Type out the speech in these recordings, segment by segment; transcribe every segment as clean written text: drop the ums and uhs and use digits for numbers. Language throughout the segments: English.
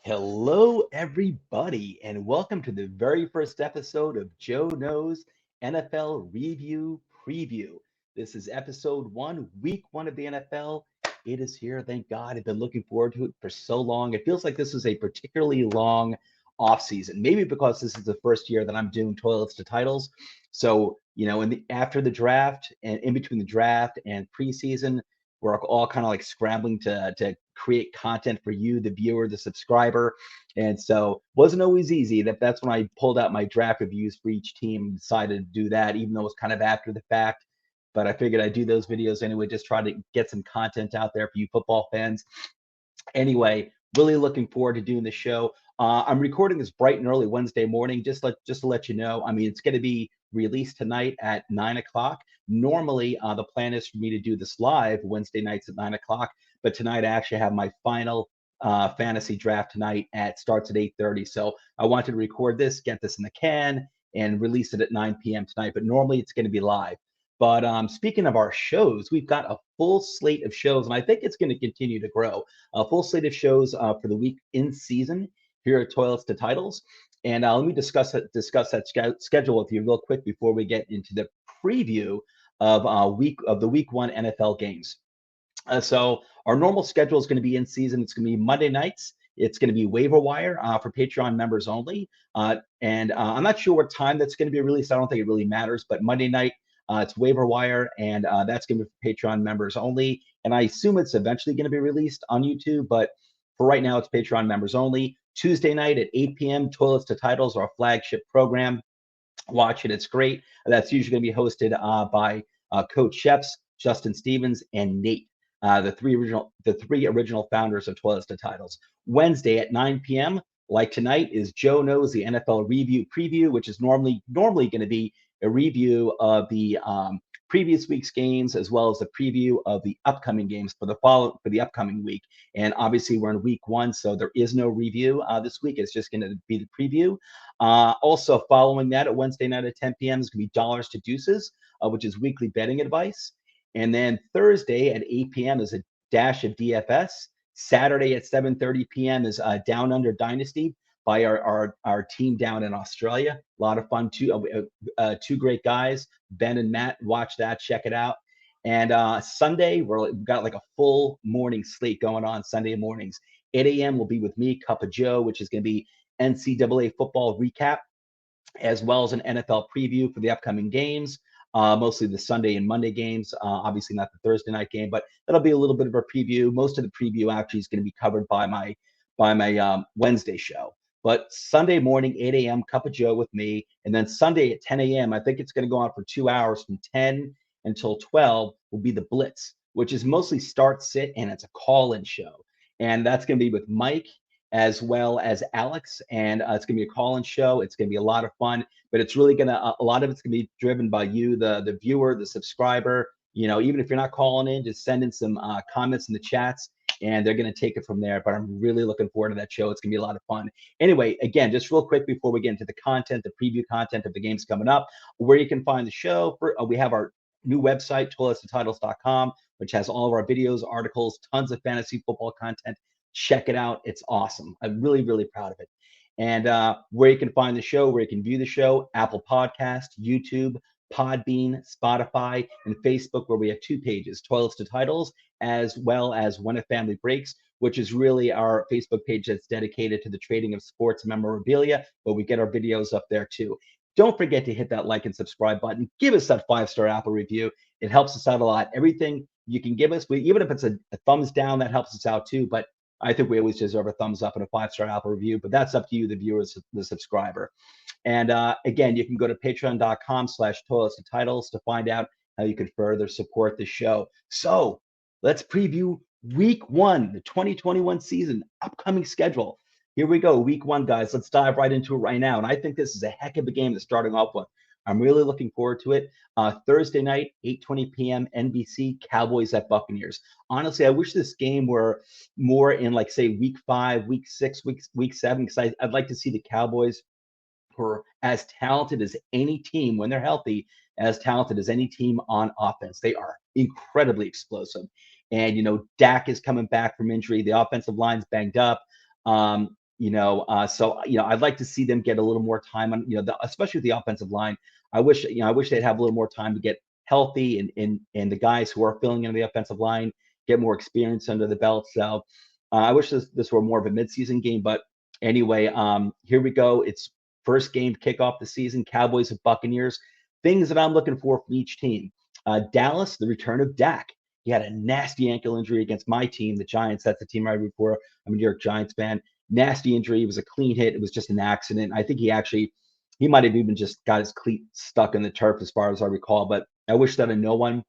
Hello, everybody, and welcome to the very first episode of Joe Knows NFL Review Preview. This is episode one, week one of the NFL. It is here, thank God. I've been looking forward to it for so long. It feels like this is a particularly long off season, maybe because this is the first year that I'm doing toilets to titles. So, after the draft and in between the draft and preseason, we're all kind of like scrambling to create content for you, the viewer, the subscriber. And so wasn't always easy. That's when I pulled out my draft reviews for each team and decided to do that, even though it was kind of after the fact. But I figured I'd do those videos anyway, just try to get some content out there for you football fans. Anyway, really looking forward to doing the show. I'm recording this bright and early Wednesday morning, just to let you know. I mean, it's going to be released tonight at 9 o'clock. Normally, the plan is for me to do this live Wednesday nights at 9 o'clock, but tonight I actually have my final fantasy draft tonight starts at 8:30. So I wanted to record this, get this in the can, and release it at 9 p.m. tonight. But normally it's going to be live. But speaking of our shows, we've got a full slate of shows, and I think it's going to continue to grow. A full slate of shows for the week in season here at Toilets to Titles. And let me discuss that schedule with you real quick before we get into the preview of the week one NFL games. So our normal schedule is going to be in season. It's going to be Monday nights. It's going to be waiver wire for Patreon members only. And I'm not sure what time that's going to be released. I don't think it really matters. But Monday night, it's waiver wire, and that's going to be for Patreon members only. And I assume it's eventually going to be released on YouTube. But for right now, it's Patreon members only. Tuesday night at 8 p.m., Toilets to Titles, our flagship program. Watch it. It's great. That's usually going to be hosted by Coach Chefs, Justin Stevens, and Nate. The three original founders of Toilets to Titles. Wednesday at 9 p.m., like tonight, is Joe Knows the NFL Review Preview, which is normally going to be a review of the previous week's games as well as a preview of the upcoming games for the upcoming week. And obviously, we're in week one, so there is no review this week. It's just going to be the preview. Also, following that, at Wednesday night at 10 p.m. is going to be Dollars to Deuces, which is weekly betting advice. And then Thursday at 8 p.m. is a dash of DFS. Saturday at 7:30 p.m. is Down Under Dynasty by our team down in Australia. A lot of fun. Two great guys, Ben and Matt. Watch that. Check it out. And Sunday, we've got like a full morning slate going on Sunday mornings. 8 a.m. will be with me, Cup of Joe, which is going to be NCAA football recap, as well as an NFL preview for the upcoming games, mostly the Sunday and Monday games. Obviously, not the Thursday night game, but that'll be a little bit of a preview. Most of the preview actually is going to be covered by my Wednesday show. But Sunday morning, 8 a.m., Cup of Joe with me, and then Sunday at 10 a.m. I think it's going to go on for 2 hours from 10 until 12. Will be the Blitz, which is mostly start sit, and it's a call-in show, and that's going to be with Mike as well as Alex. And it's going to be a call-in show. It's going to be a lot of fun, but it's really going to, a lot of it's going to be driven by you, the viewer, the subscriber. Even if you're not calling in, just send in some comments in the chats, and they're going to take it from there. But I'm really looking forward to that show. It's going to be a lot of fun. Anyway, again, just real quick before we get into the content, the preview content of the games coming up, where you can find the show. We have our new website, toiletstotitles.com, which has all of our videos, articles, tons of fantasy football content. Check it out. It's awesome. I'm really, really proud of it. And where you can find the show, where you can view the show, Apple Podcast, YouTube, Podbean, Spotify, and Facebook, where we have two pages, Toilets to Titles, as well as When a Family Breaks, which is really our Facebook page that's dedicated to the trading of sports memorabilia, but we get our videos up there too. Don't forget to hit that like and subscribe button. Give us that 5-star Apple review. It helps us out a lot. Everything you can give us, even if it's a thumbs down, that helps us out too. But I think we always deserve a thumbs up and a 5-star Apple review, but that's up to you, the viewers, the subscriber. And again, you can go to patreon.com/toilets to titles to find out how you can further support the show. So let's preview week one, the 2021 season, upcoming schedule. Here we go, week one, guys. Let's dive right into it right now. And I think this is a heck of a game to starting off with. I'm really looking forward to it. Thursday night, 8:20 p.m. NBC, Cowboys at Buccaneers. Honestly, I wish this game were more in, like, say, week 5, week 6, week 7, because I'd like to see the Cowboys, who are as talented as any team when they're healthy, as talented as any team on offense. They are incredibly explosive. And, Dak is coming back from injury. The offensive line's banged up. I'd like to see them get a little more time on, especially with the offensive line. I wish they'd have a little more time to get healthy, and the guys who are filling in the offensive line get more experience under the belt. So I wish this were more of a midseason game, but anyway, here we go. It's first game to kick off the season. Cowboys and Buccaneers. Things that I'm looking for from each team. Dallas, the return of Dak. He had a nasty ankle injury against my team, the Giants. That's the team I root for. I'm a New York Giants fan. Nasty injury. It was a clean hit. It was just an accident. I think he might have even just got his cleat stuck in the turf, as far as I recall. But I wish that on no one.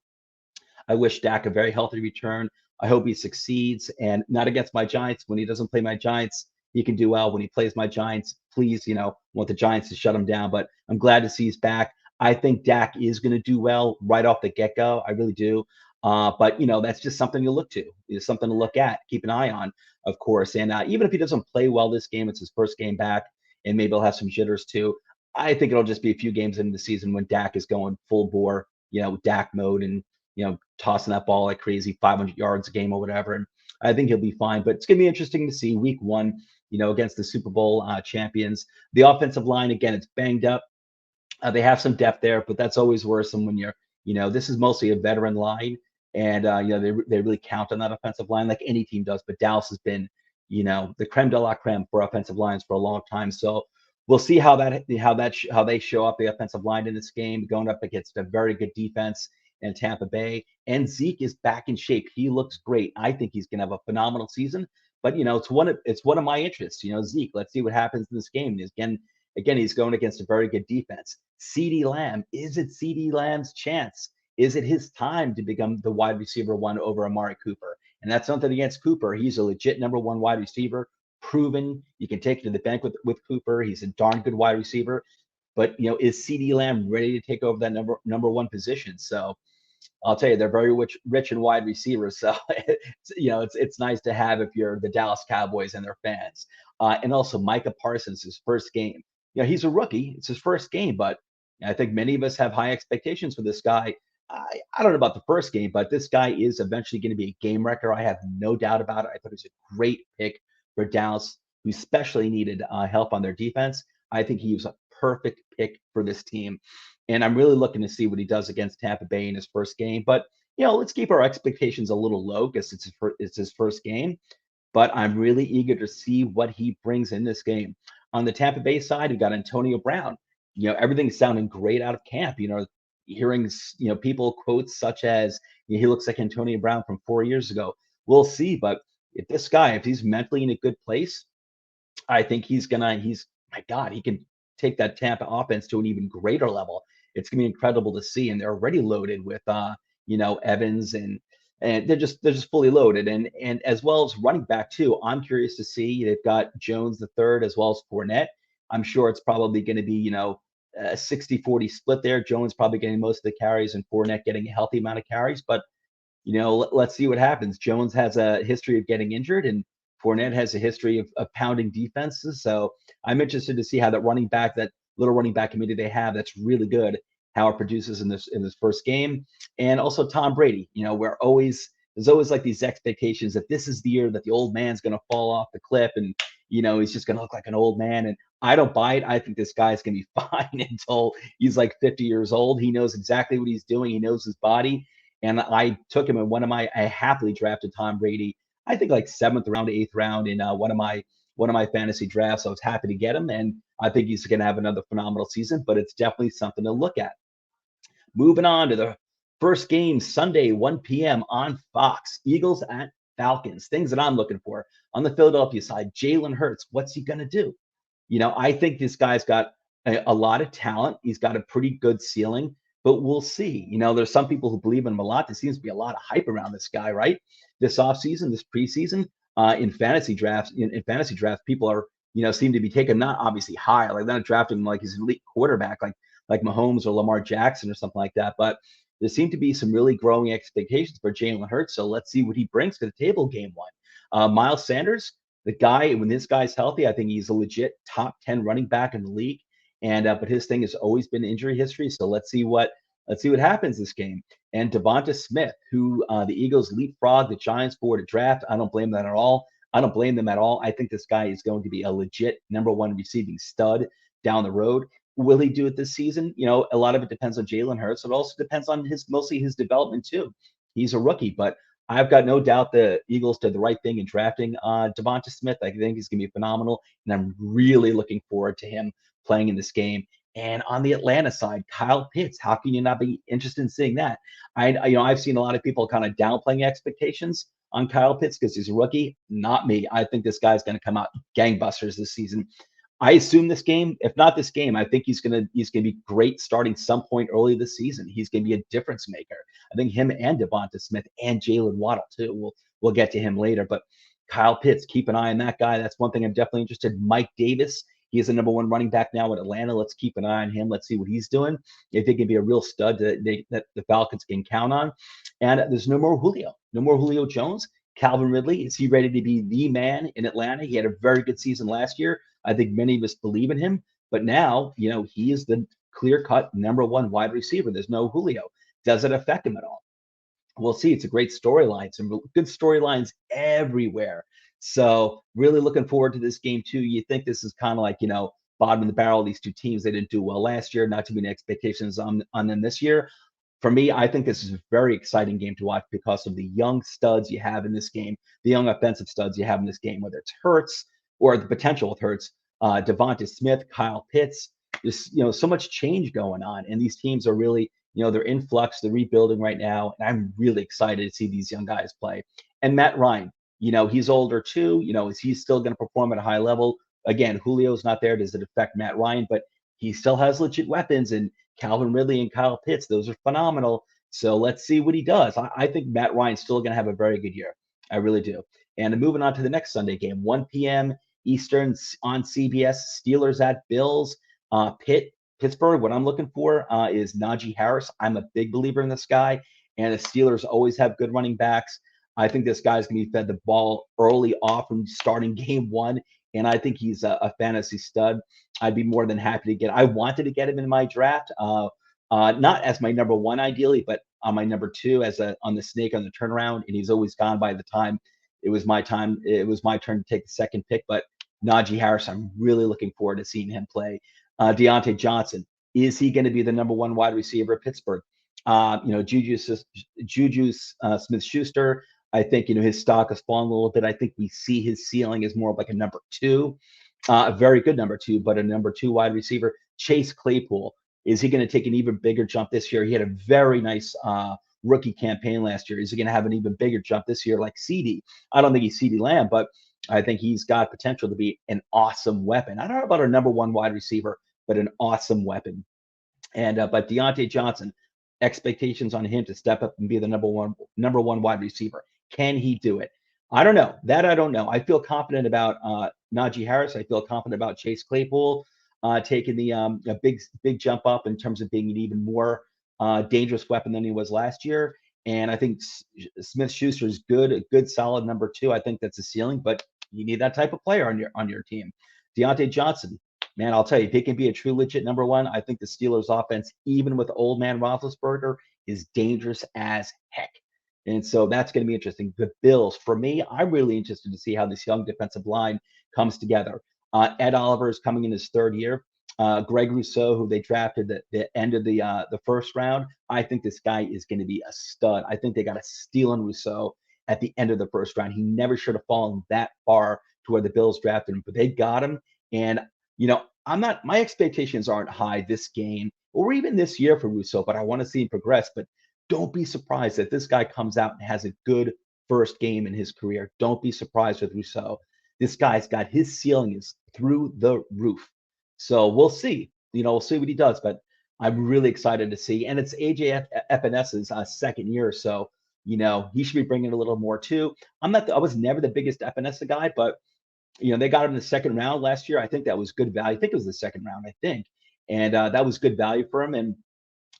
I wish Dak a very healthy return. I hope he succeeds, and not against my Giants. When he doesn't play my Giants, he can do well. When he plays my Giants, please, want the Giants to shut him down. But I'm glad to see he's back. I think Dak is going to do well right off the get-go. I really do. But that's just something to look to. It's something to look at, keep an eye on, of course. And even if he doesn't play well this game, it's his first game back, and maybe he'll have some jitters too. I think it'll just be a few games into the season when Dak is going full bore, Dak mode, and tossing that ball like crazy, 500 yards a game or whatever. And I think he'll be fine. But it's going to be interesting to see week one, against the Super Bowl champions. The offensive line, again, it's banged up. They have some depth there, but that's always worse than when this is mostly a veteran line. And, they really count on that offensive line like any team does. But Dallas has been, the creme de la creme for offensive lines for a long time. So we'll see how they show up, the offensive line in this game, going up against a very good defense in Tampa Bay. And Zeke is back in shape. He looks great. I think he's going to have a phenomenal season. But it's one of my interests. Zeke. Let's see what happens in this game. Again, he's going against a very good defense. CeeDee Lamb. Is it CeeDee Lamb's chance? Is it his time to become the wide receiver one over Amari Cooper? And that's something against Cooper. He's a legit number one wide receiver, proven. You can take it to the bank with Cooper. He's a darn good wide receiver. But is CeeDee Lamb ready to take over that number one position? So I'll tell you, they're very rich in wide receivers. So it's nice to have if you're the Dallas Cowboys and their fans. And also Micah Parsons, his first game. He's a rookie. It's his first game, but I think many of us have high expectations for this guy. I don't know about the first game, but this guy is eventually going to be a game wrecker. I have no doubt about it. I thought he was a great pick for Dallas, who especially needed help on their defense. I think he was a perfect pick for this team. And I'm really looking to see what he does against Tampa Bay in his first game. But, let's keep our expectations a little low because it's his first game. But I'm really eager to see what he brings in this game. On the Tampa Bay side, we got Antonio Brown. Everything's sounding great out of camp. Hearing, people quotes such as, he looks like Antonio Brown from 4 years ago. We'll see. But if he's mentally in a good place, I think my God, he can take that Tampa offense to an even greater level. It's going to be incredible to see. And they're already loaded with, Evans and they're just fully loaded. And as well as running back too, I'm curious to see. They've got Jones the third as well as Fournette. I'm sure it's probably going to be, a 60-40 split there. Jones probably getting most of the carries and Fournette getting a healthy amount of carries. But, let's see what happens. Jones has a history of getting injured, and Fournette has a history of pounding defenses. So I'm interested to see how that little running back committee they have that's really good, how it produces in this first game. And also Tom Brady. There's always like these expectations that this is the year that the old man's going to fall off the cliff and he's just going to look like an old man. And I don't buy it. I think this guy's going to be fine until he's like 50 years old. He knows exactly what he's doing. He knows his body. And I took him in I happily drafted Tom Brady, I think like 7th round, 8th round in one of my fantasy drafts. I was happy to get him. And I think he's going to have another phenomenal season, but it's definitely something to look at. Moving on to the first game, Sunday, 1 p.m. on Fox. Eagles at Falcons. Things that I'm looking for. On the Philadelphia side, Jalen Hurts. What's he going to do? I think this guy's got a lot of talent. He's got a pretty good ceiling, but we'll see. There's some people who believe in him a lot. There seems to be a lot of hype around this guy, right? This offseason, this preseason, in fantasy drafts, people are, seem to be taken not obviously high. Like they're not drafting him like he's an elite quarterback, like Mahomes or Lamar Jackson or something like that. But there seem to be some really growing expectations for Jalen Hurts. So let's see what he brings to the table game one. Miles Sanders, the guy, when this guy's healthy, I think he's a legit top 10 running back in the league. And but his thing has always been injury history. So let's see what happens this game. And Devonta Smith, who the Eagles leapfrogged the Giants for to draft. I don't blame that at all. I don't blame them at all. I think this guy is going to be a legit #1 receiving stud down the road. Will he do it this season? A lot of it depends on Jalen Hurts. It also depends on mostly his development too. He's a rookie, but I've got no doubt the Eagles did the right thing in drafting Javonte Smith. I think he's going to be phenomenal, and I'm really looking forward to him playing in this game. And on the Atlanta side, Kyle Pitts. How can you not be interested in seeing that? I've seen a lot of people kind of downplaying expectations on Kyle Pitts because he's a rookie. Not me. I think this guy's going to come out gangbusters this season. I assume this game, if not this game, I think he's gonna be great starting some point early this season. He's gonna be a difference maker. I think him and Devonta Smith and Jalen Waddle too. We'll get to him later, but Kyle Pitts, keep an eye on that guy. That's one thing I'm definitely interested in. Mike Davis, he is the #1 running back now in Atlanta. Let's keep an eye on him. Let's see what he's doing. If he can be a real stud that the Falcons can count on. And there's no more Julio, no more Julio Jones. Calvin Ridley, is he ready to be the man in Atlanta? He had a very good season last year. I think many of us believe in him, but now, he is the clear-cut #1 wide receiver. There's no Julio. Does it affect him at all? We'll see. It's a great storyline. Some good storylines everywhere. So really looking forward to this game too. You think this is kind of like, bottom of the barrel. These two teams, they didn't do well last year. Not too many expectations on them this year. For me, I think this is a very exciting game to watch because of the young studs you have in this game, the young offensive studs you have in this game, whether it's Hurts or the potential with Hurts, Devonta Smith, Kyle Pitts. There's so much change going on, and these teams are really they're in flux, they're rebuilding right now, and I'm really excited to see these young guys play. And Matt Ryan, he's older too. Is he still going to perform at a high level? Again, Julio's not there. Does it affect Matt Ryan? But he still has legit weapons, and Calvin Ridley and Kyle Pitts, those are phenomenal. So let's see what he does. I think Matt Ryan's still going to have a very good year. I really do. And moving on to the next Sunday game, 1 p.m. Eastern on CBS, Steelers at Bills. Pittsburgh, what I'm looking for is Najee Harris. I'm a big believer in this guy, and the Steelers always have good running backs. I think this guy's going to be fed the ball early off from starting game one, and I think he's a fantasy stud. I'd be more than happy to I wanted to get him in my draft, not as my #1 ideally, but on my #2 on the snake on the turnaround, and he's always gone by the time it was my time. It was my turn to take the second pick, but Najee Harris, I'm really looking forward to seeing him play. Deontay Johnson, is he going to be the #1 wide receiver at Pittsburgh? Juju Smith-Schuster, I think, his stock has fallen a little bit. I think we see his ceiling is more of like a #2, a very good #2, but a #2 wide receiver. Chase Claypool, is he going to take an even bigger jump this year? He had a very nice rookie campaign last year. Is he going to have an even bigger jump this year like CeeDee? I don't think he's CeeDee Lamb, but I think he's got potential to be an awesome weapon. I don't know about a #1 wide receiver, but an awesome weapon. And but Deontay Johnson, expectations on him to step up and be the #1 wide receiver. Can he do it? I don't know. That I don't know. I feel confident about Najee Harris. I feel confident about Chase Claypool taking the a big jump up in terms of being an even more dangerous weapon than he was last year. And I think Smith-Schuster is good, a good solid #2. I think that's a ceiling, but you need that type of player on your team. Deontay Johnson, man, I'll tell you, if he can be a true legit #1, I think the Steelers offense, even with old man Roethlisberger, is dangerous as heck. And so that's going to be interesting. The Bills, for me, I'm really interested to see how this young defensive line comes together. Ed Oliver is coming in his third year. Greg Rousseau, who they drafted at the end of the first round, I think this guy is going to be a stud. I think they got a steal on Rousseau at the end of the first round. He never should have fallen that far to where the Bills drafted him, but they got him. And my expectations aren't high this game or even this year for Rousseau, but I want to see him progress. But don't be surprised that this guy comes out and has a good first game in his career. Don't be surprised with Rousseau. This guy's got his ceiling is through the roof. So we'll see. We'll see what he does. But I'm really excited to see. And it's AJ Epinez's second year, so he should be bringing a little more too. I was never the biggest Epinesa guy, but they got him in the second round last year. I think that was good value. I think it was the second round, and that was good value for him. And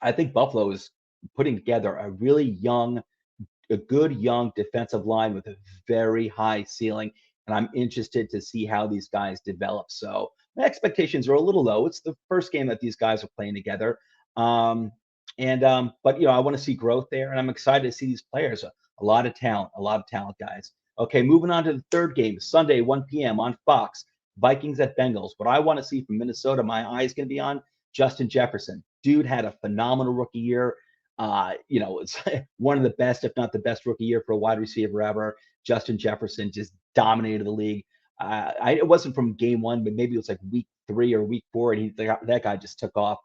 I think Buffalo is putting together a good young defensive line with a very high ceiling. And I'm interested to see how these guys develop. So my expectations are a little low. It's the first game that these guys are playing together. But I want to see growth there, and I'm excited to see these players. A lot of talent, guys. Okay, moving on to the third game, Sunday, 1 p.m. on Fox, Vikings at Bengals. What I want to see from Minnesota, my eye is going to be on Justin Jefferson. Dude had a phenomenal rookie year. It's one of the best, if not the best rookie year for a wide receiver ever. Justin Jefferson just dominated the league. It wasn't from game one, but maybe it was like week 3 or week 4, and that guy just took off.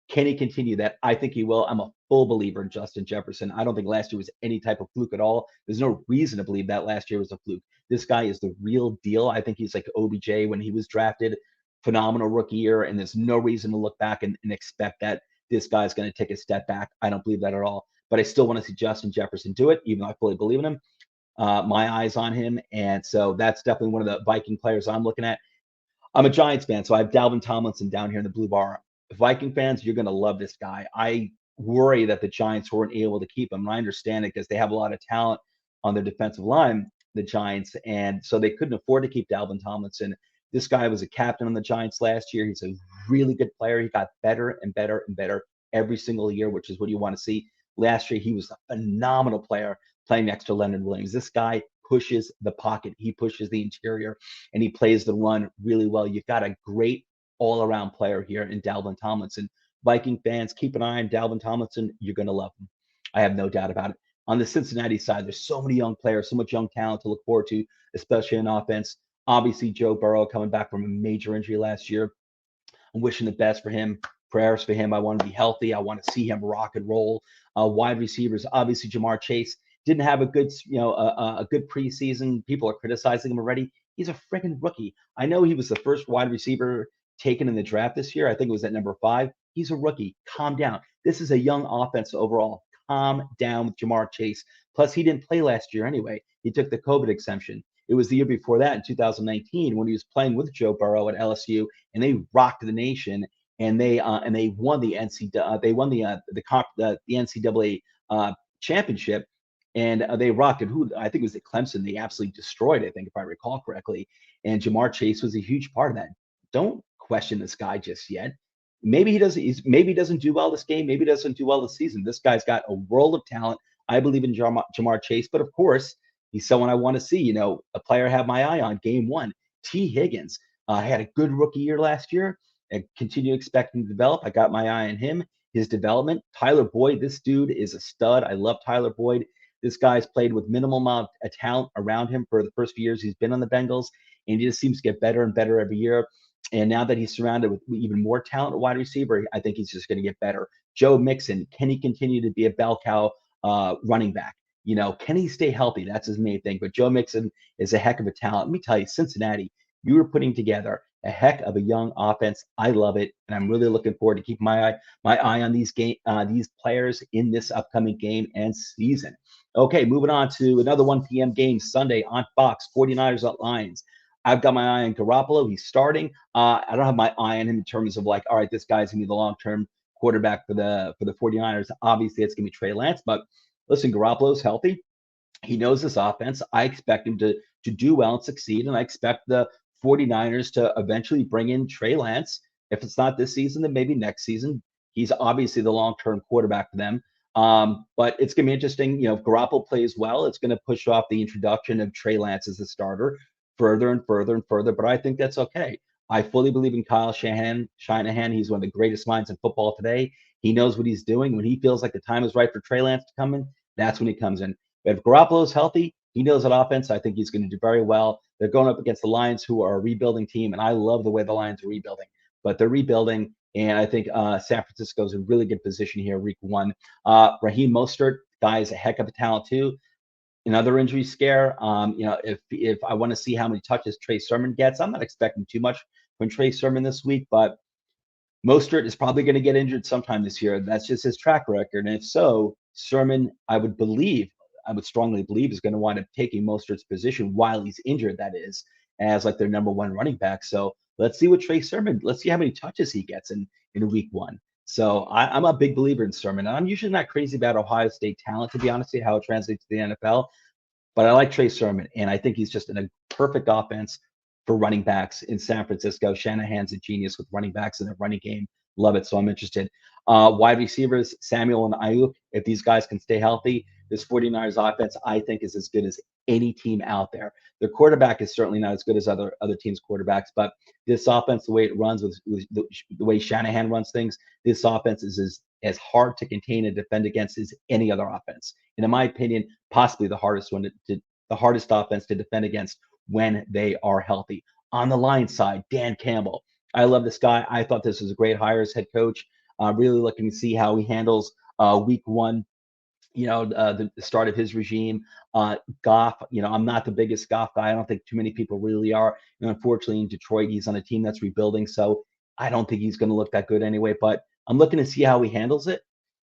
Can he continue that? I think he will. I'm a full believer in Justin Jefferson. I don't think last year was any type of fluke at all. There's no reason to believe that last year was a fluke. This guy is the real deal. I think he's like OBJ when he was drafted. Phenomenal rookie year, and there's no reason to look back and expect that this guy's going to take a step back. I don't believe that at all. But I still want to see Justin Jefferson do it, even though I fully believe in him. My eyes on him, and so that's definitely one of the Viking players I'm looking at. I'm a Giants fan, so I have Dalvin Tomlinson down here in the blue bar. Viking fans, you're going to love this guy. I worry that the Giants weren't able to keep him. And I understand it because they have a lot of talent on their defensive line, the Giants, and so they couldn't afford to keep Dalvin Tomlinson. This guy was a captain on the Giants last year. He's a really good player. He got better and better and better every single year, which is what you want to see. Last year, he was a phenomenal player playing next to Leonard Williams. This guy pushes the pocket. He pushes the interior, and he plays the run really well. You've got a great all-around player here in Dalvin Tomlinson. Viking fans, keep an eye on Dalvin Tomlinson. You're going to love him. I have no doubt about it. On the Cincinnati side, there's so many young players, so much young talent to look forward to, especially in offense. Obviously, Joe Burrow coming back from a major injury last year. I'm wishing the best for him. Prayers for him. I want to be healthy. I want to see him rock and roll. Wide receivers, obviously, Jamar Chase didn't have a good, a good preseason. People are criticizing him already. He's a freaking rookie. I know he was the first wide receiver taken in the draft this year. I think it was at number 5. He's a rookie. Calm down. This is a young offense overall. Calm down with Jamar Chase. Plus, he didn't play last year anyway. He took the COVID exemption. It was the year before that in 2019 when he was playing with Joe Burrow at LSU, and they rocked the nation. And they won the NCAA championship, and they rocked it. Who I think it was at Clemson. They absolutely destroyed, I think, if I recall correctly. And Jamar Chase was a huge part of that. Don't question this guy just yet. Maybe he doesn't. Maybe he doesn't do well this game. Maybe he doesn't do well this season. This guy's got a world of talent. I believe in Jamar Chase, but of course, he's someone I want to see. A player I have my eye on. Game 1, T. Higgins had a good rookie year last year. I continue expecting to develop. I got my eye on him, his development. Tyler Boyd, this dude is a stud. I love Tyler Boyd. This guy's played with minimal amount of talent around him for the first few years he's been on the Bengals, and he just seems to get better and better every year. And now that he's surrounded with even more talent at wide receiver, I think he's just going to get better. Joe Mixon, can he continue to be a bell cow running back? Can he stay healthy? That's his main thing. But Joe Mixon is a heck of a talent. Let me tell you, Cincinnati, you were putting together a heck of a young offense. I love it, and I'm really looking forward to keeping my eye on these players in this upcoming game and season. Okay, moving on to another 1 p.m. game Sunday on Fox, 49ers at Lions. I've got my eye on Garoppolo. He's starting. I don't have my eye on him in terms of like, all right, this guy's going to be the long-term quarterback for the 49ers. Obviously, it's going to be Trey Lance, but listen, Garoppolo's healthy. He knows this offense. I expect him to do well and succeed, and I expect the 49ers to eventually bring in Trey Lance. If it's not this season, then maybe next season. He's obviously the long-term quarterback for them. But it's going to be interesting. If Garoppolo plays well, it's going to push off the introduction of Trey Lance as a starter further and further and further. But I think that's okay. I fully believe in Kyle Shanahan. He's one of the greatest minds in football today. He knows what he's doing. When he feels like the time is right for Trey Lance to come in, that's when he comes in. But if Garoppolo's healthy, he knows that offense. I think he's going to do very well. They're going up against the Lions, who are a rebuilding team, and I love the way the Lions are rebuilding. But they're rebuilding, and I think San Francisco's in a really good position here, week 1. Raheem Mostert, guy is a heck of a talent too. Another injury scare. If I want to see how many touches Trey Sermon gets, I'm not expecting too much from Trey Sermon this week, but Mostert is probably going to get injured sometime this year. That's just his track record. And if so, Sermon, I would strongly believe, is going to wind up taking Mostert's position while he's injured, that is, as like their number 1 running back. So let's see what Trey Sermon, let's see how many touches he gets in week 1. So I'm a big believer in Sermon. And I'm usually not crazy about Ohio State talent, to be honest with you, how it translates to the NFL. But I like Trey Sermon, and I think he's just in a perfect offense for running backs in San Francisco. Shanahan's a genius with running backs in the running game. Love it. So I'm interested. Wide receivers, Samuel and Ayuk, if these guys can stay healthy, This 49ers offense, I think, is as good as any team out there. Their quarterback is certainly not as good as other teams' quarterbacks, but this offense, the way it runs, with the way Shanahan runs things, this offense is as hard to contain and defend against as any other offense. And in my opinion, possibly the hardest one the hardest offense to defend against when they are healthy. On the Lions side, Dan Campbell. I love this guy. I thought this was a great hire as head coach. Really looking to see how he handles week one, the start of his regime. Goff, I'm not the biggest Goff guy. I don't think too many people really are. Unfortunately, in Detroit, he's on a team that's rebuilding, so I don't think he's going to look that good anyway. But I'm looking to see how he handles it,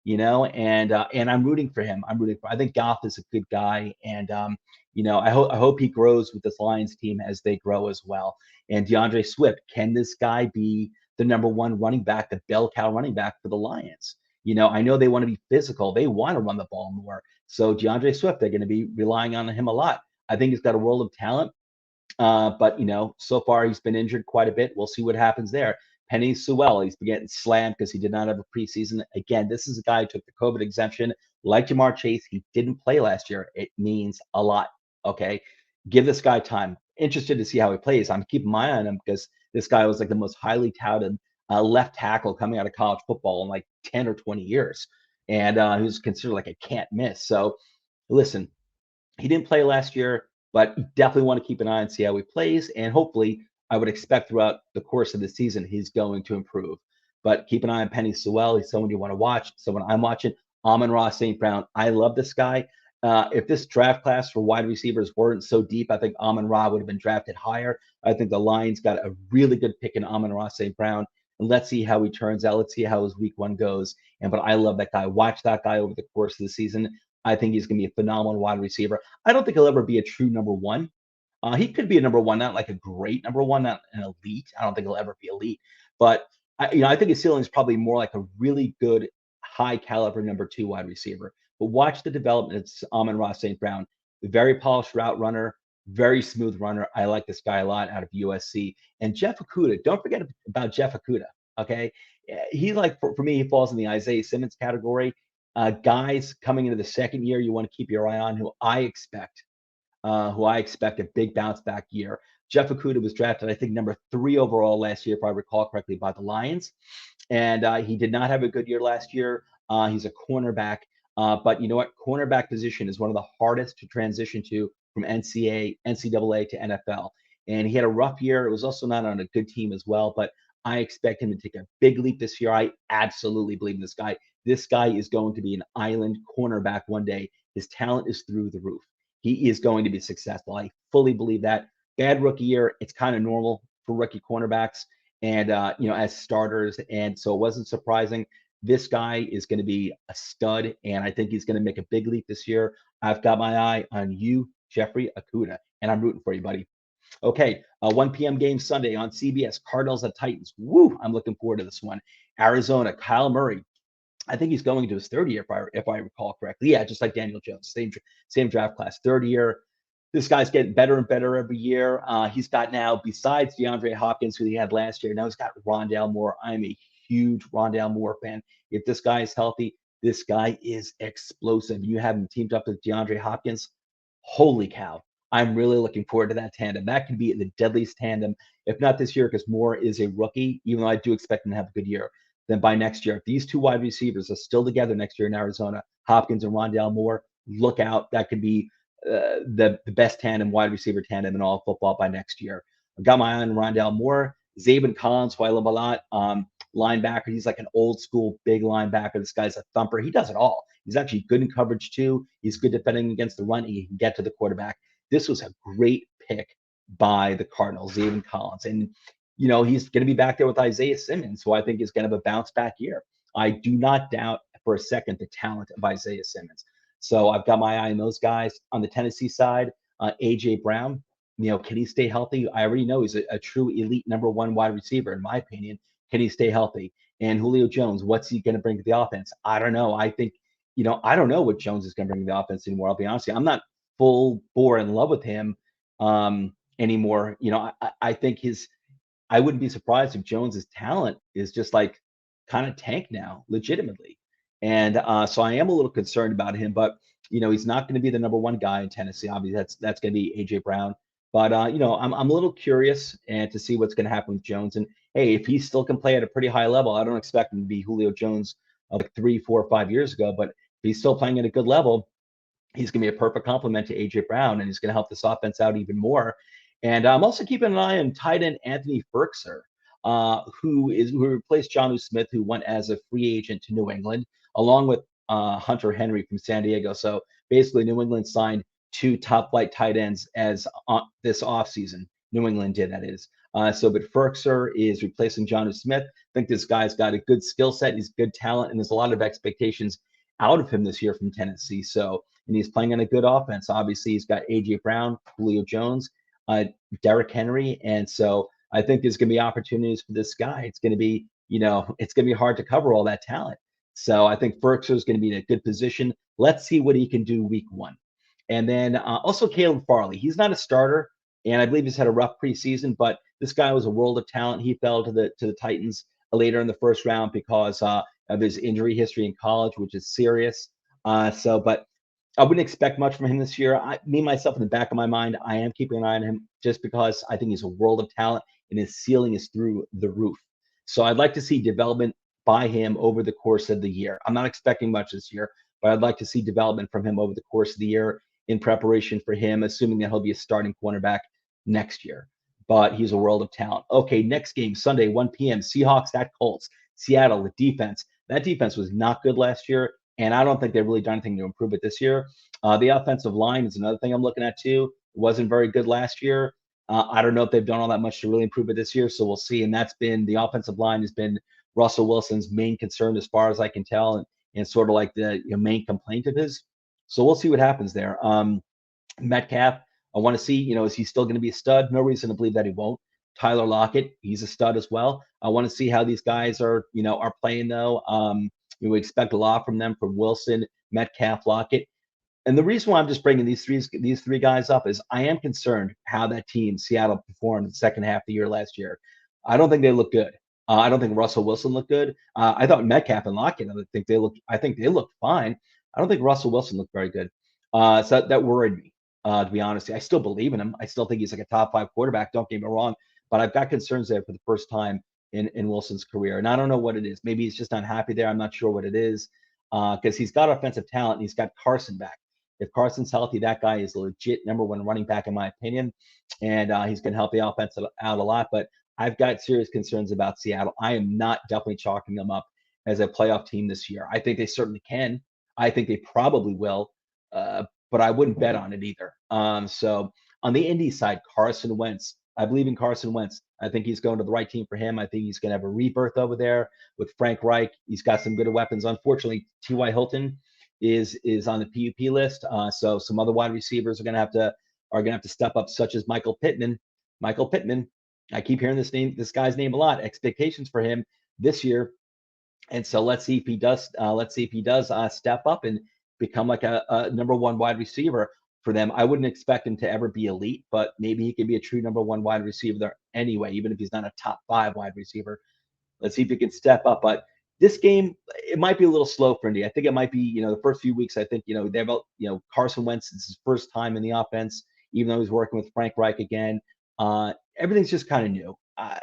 and I'm rooting for him. I think Goff is a good guy, and I hope he grows with this Lions team as they grow as well. And DeAndre Swift, can this guy be the number one running back, the bell cow running back for the Lions? I know they want to be physical. They want to run the ball more. So DeAndre Swift, they're going to be relying on him a lot. I think he's got a world of talent. But so far he's been injured quite a bit. We'll see what happens there. Penny Sewell, he's been getting slammed because he did not have a preseason. Again, this is a guy who took the COVID exemption. Like Jamar Chase, he didn't play last year. It means a lot. Okay. Give this guy time. Interested to see how he plays. I'm keeping my eye on him because this guy was like the most highly touted left tackle coming out of college football in like 10 or 20 years. And he was considered like a can't miss. So listen, he didn't play last year, but you definitely want to keep an eye and see how he plays. And hopefully, I would expect throughout the course of the season, he's going to improve. But keep an eye on Penny Sewell. He's someone you want to watch, someone I'm watching. Amon-Ra St. Brown. I love this guy. If this draft class for wide receivers weren't so deep, I think Amon-Ra would have been drafted higher. I think the Lions got a really good pick in Amon-Ra St. Brown. And let's see how he turns out. Let's see how his week one goes. But I love that guy. Watch that guy over the course of the season. I think he's going to be a phenomenal wide receiver. I don't think he'll ever be a true number one. He could be a number one, not like a great number one, not an elite. I don't think he'll ever be elite. But I think his ceiling is probably more like a really good, high caliber number two wide receiver. But watch the development. It's Amon-Ra St. Brown, a very polished route runner, very smooth runner. I like this guy a lot out of USC. And Jeff Okudah, don't forget about Jeff Okudah. Okay, he for me, he falls in the Isaiah Simmons category. Guys coming into the second year, you want to keep your eye on who I expect a big bounce back year. Jeff Okudah was drafted, I think, number 3 overall last year, if I recall correctly, by the Lions. And he did not have a good year last year. He's a cornerback. But you know what? Cornerback position is one of the hardest to transition to from NCAA to NFL. And he had a rough year. It was also not on a good team as well. But I expect him to take a big leap this year. I absolutely believe in this guy. This guy is going to be an island cornerback one day. His talent is through the roof. He is going to be successful. I fully believe that. Bad rookie year, it's kind of normal for rookie cornerbacks and, as starters. And so it wasn't surprising. This guy is going to be a stud, and I think he's going to make a big leap this year. I've got my eye on you, Jeffrey Okudah, and I'm rooting for you, buddy. Okay, 1 p.m. game Sunday on CBS, Cardinals and Titans. Woo, I'm looking forward to this one. Arizona, Kyle Murray. I think he's going into his third year, if I recall correctly. Yeah, just like Daniel Jones, same draft class, third year. This guy's getting better and better every year. He's got now, besides DeAndre Hopkins, who he had last year, now he's got Rondale Moore. I'm a huge Rondale Moore fan. If this guy is healthy, this guy is explosive. You have him teamed up with DeAndre Hopkins. Holy cow. I'm really looking forward to that tandem. That could be the deadliest tandem, if not this year, because Moore is a rookie, even though I do expect him to have a good year. Then by next year, if these two wide receivers are still together next year in Arizona, Hopkins and Rondale Moore, look out. That could be the best wide receiver tandem in all of football by next year. I've got my eye on Rondale Moore. Zabin Collins, who I love a lot, linebacker. He's like an old school big linebacker. This guy's a thumper. He does it all. He's actually good in coverage too. He's good defending against the run. He can get to the quarterback. This was a great pick by the Cardinals, Zabin Collins. And, he's going to be back there with Isaiah Simmons, who I think is going to have a bounce back year. I do not doubt for a second the talent of Isaiah Simmons. So I've got my eye on those guys. On the Tennessee side, A.J. Brown, can he stay healthy? I already know he's a true elite number 1 wide receiver, in my opinion. Can he stay healthy? And Julio Jones, what's he going to bring to the offense? I don't know. I think, I don't know what Jones is going to bring to the offense anymore. I'll be honest with you. I'm not full bore in love with him anymore. I think I wouldn't be surprised if Jones's talent is just like kind of tanked now, legitimately. And so I am a little concerned about him, but he's not going to be the number one guy in Tennessee. Obviously, that's going to be AJ Brown. But I'm a little curious and to see what's going to happen with Jones. And hey, if he still can play at a pretty high level, I don't expect him to be Julio Jones of like 3, 4, 5 years ago. But if he's still playing at a good level, he's going to be a perfect complement to AJ Brown, and he's going to help this offense out even more. And I'm also keeping an eye on tight end Anthony Firkser, who replaced Jonnu Smith, who went as a free agent to New England, along with Hunter Henry from San Diego. So basically, New England signed two top flight tight ends as this offseason. New England did, that is. But Firkser is replacing Jonnu Smith. I think this guy's got a good skill set. He's good talent, and there's a lot of expectations out of him this year from Tennessee. And he's playing on a good offense. Obviously, he's got AJ Brown, Julio Jones, Derrick Henry, and so I think there's going to be opportunities for this guy. It's going to be, it's going to be hard to cover all that talent. So I think Firkser is going to be in a good position. Let's see what he can do week one. And then also Caleb Farley. He's not a starter, and I believe he's had a rough preseason, but this guy was a world of talent. He fell to the Titans later in the first round because of his injury history in college, which is serious. But I wouldn't expect much from him this year. Myself, in the back of my mind, I am keeping an eye on him just because I think he's a world of talent and his ceiling is through the roof. So I'd like to see development by him over the course of the year. I'm not expecting much this year, but I'd like to see development from him over the course of the year in preparation for him, assuming that he'll be a starting cornerback next year. But he's a world of talent. Okay, next game, Sunday, 1 p.m., Seahawks at Colts. Seattle, the defense. That defense was not good last year, and I don't think they've really done anything to improve it this year. The offensive line is another thing I'm looking at, too. It wasn't very good last year. I don't know if they've done all that much to really improve it this year, so we'll see. And that's been the offensive line has been Russell Wilson's main concern as far as I can tell, and sort of like the main complaint of his. So we'll see what happens there. Metcalf, I want to see, is he still going to be a stud? No reason to believe that he won't. Tyler Lockett, he's a stud as well. I want to see how these guys are playing though. You would expect a lot from them, from Wilson, Metcalf, Lockett. And the reason why I'm just bringing these three guys up is I am concerned how that team, Seattle, performed the second half of the year last year. I don't think they look good. I don't think Russell Wilson looked good. I thought Metcalf and Lockett, I think they looked fine. I don't think Russell Wilson looked very good. So that worried me, to be honest. I still believe in him. I still think he's like a top 5 quarterback. Don't get me wrong. But I've got concerns there for the first time in Wilson's career. And I don't know what it is. Maybe he's just unhappy there. I'm not sure what it is. Because he's got offensive talent and he's got Carson back. If Carson's healthy, that guy is a legit number 1 running back, in my opinion. And he's going to help the offense out a lot. But I've got serious concerns about Seattle. I am not definitely chalking them up as a playoff team this year. I think they certainly can. I think they probably will. But I wouldn't bet on it either. So on the Indy side, Carson Wentz. I believe in Carson Wentz. I think he's going to the right team for him. I think he's going to have a rebirth over there with Frank Reich. He's got some good weapons. Unfortunately, T.Y. Hilton is on the PUP list. So some other wide receivers are going to have to step up, such as Michael Pittman. Michael Pittman. I keep hearing this guy's name a lot. Expectations for him this year, and so let's see if he does. Step up and become like a number 1 wide receiver for them. I wouldn't expect him to ever be elite, but maybe he can be a true number 1 wide receiver there anyway, even if he's not a top 5 wide receiver. Let's see if he can step up. But this game, it might be a little slow for Indy. I think it might be, the first few weeks, I think, they've, Carson Wentz is his first time in the offense, even though he's working with Frank Reich again. Everything's just kind of new.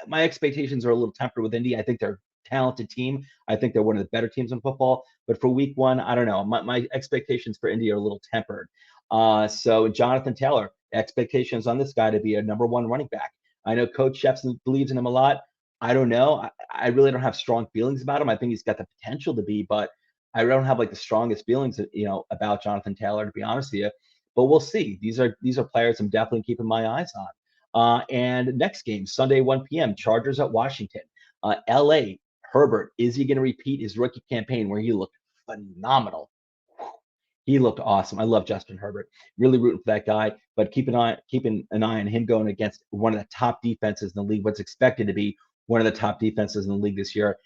My expectations are a little tempered with Indy. I think they're a talented team. I think they're one of the better teams in football. But for week 1, I don't know. My expectations for Indy are a little tempered. So Jonathan Taylor, expectations on this guy to be a number 1 running back. I know Coach Jepson believes in him a lot. I don't know. I really don't have strong feelings about him. I think he's got the potential to be, but I don't have like the strongest feelings, about Jonathan Taylor, to be honest with you. But we'll see. These are players I'm definitely keeping my eyes on. And next game, Sunday, 1 p.m., Chargers at Washington. L.A., Herbert, is he going to repeat his rookie campaign where he looked phenomenal? He looked awesome. I love Justin Herbert. Really rooting for that guy, but keeping an eye on him going against one of the top defenses in the league, what's expected to be one of the top defenses in the league this year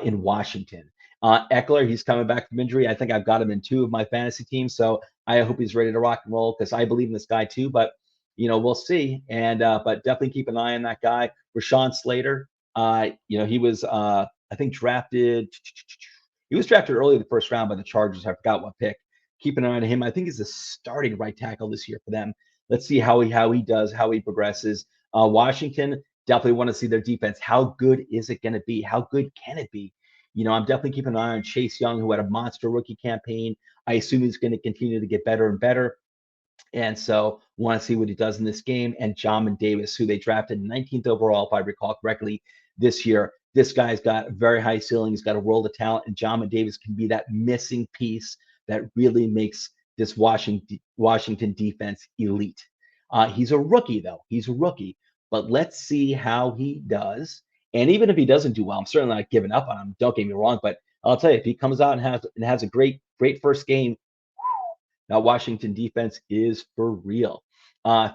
in Washington. Eckler, he's coming back from injury. I think I've got him in 2 of my fantasy teams, so I hope he's ready to rock and roll because I believe in this guy too, but we'll see. And but definitely keep an eye on that guy. Rashaan Slater, he was I think drafted. He was drafted early in the first round by the Chargers. I forgot what pick. Keep an eye on him. I think he's a starting right tackle this year for them. Let's see how he does, how he progresses. Washington, definitely want to see their defense. How good is it going to be? How good can it be? I'm definitely keeping an eye on Chase Young, who had a monster rookie campaign. I assume he's going to continue to get better and better. And so want to see what he does in this game. And Jamin Davis, who they drafted 19th overall, if I recall correctly, this year. This guy's got a very high ceiling. He's got a world of talent, and Jamin Davis can be that missing piece that really makes this Washington defense elite. He's a rookie, though. He's a rookie. But let's see how he does. And even if he doesn't do well, I'm certainly not giving up on him. Don't get me wrong. But I'll tell you, if he comes out and has a great first game, that Washington defense is for real.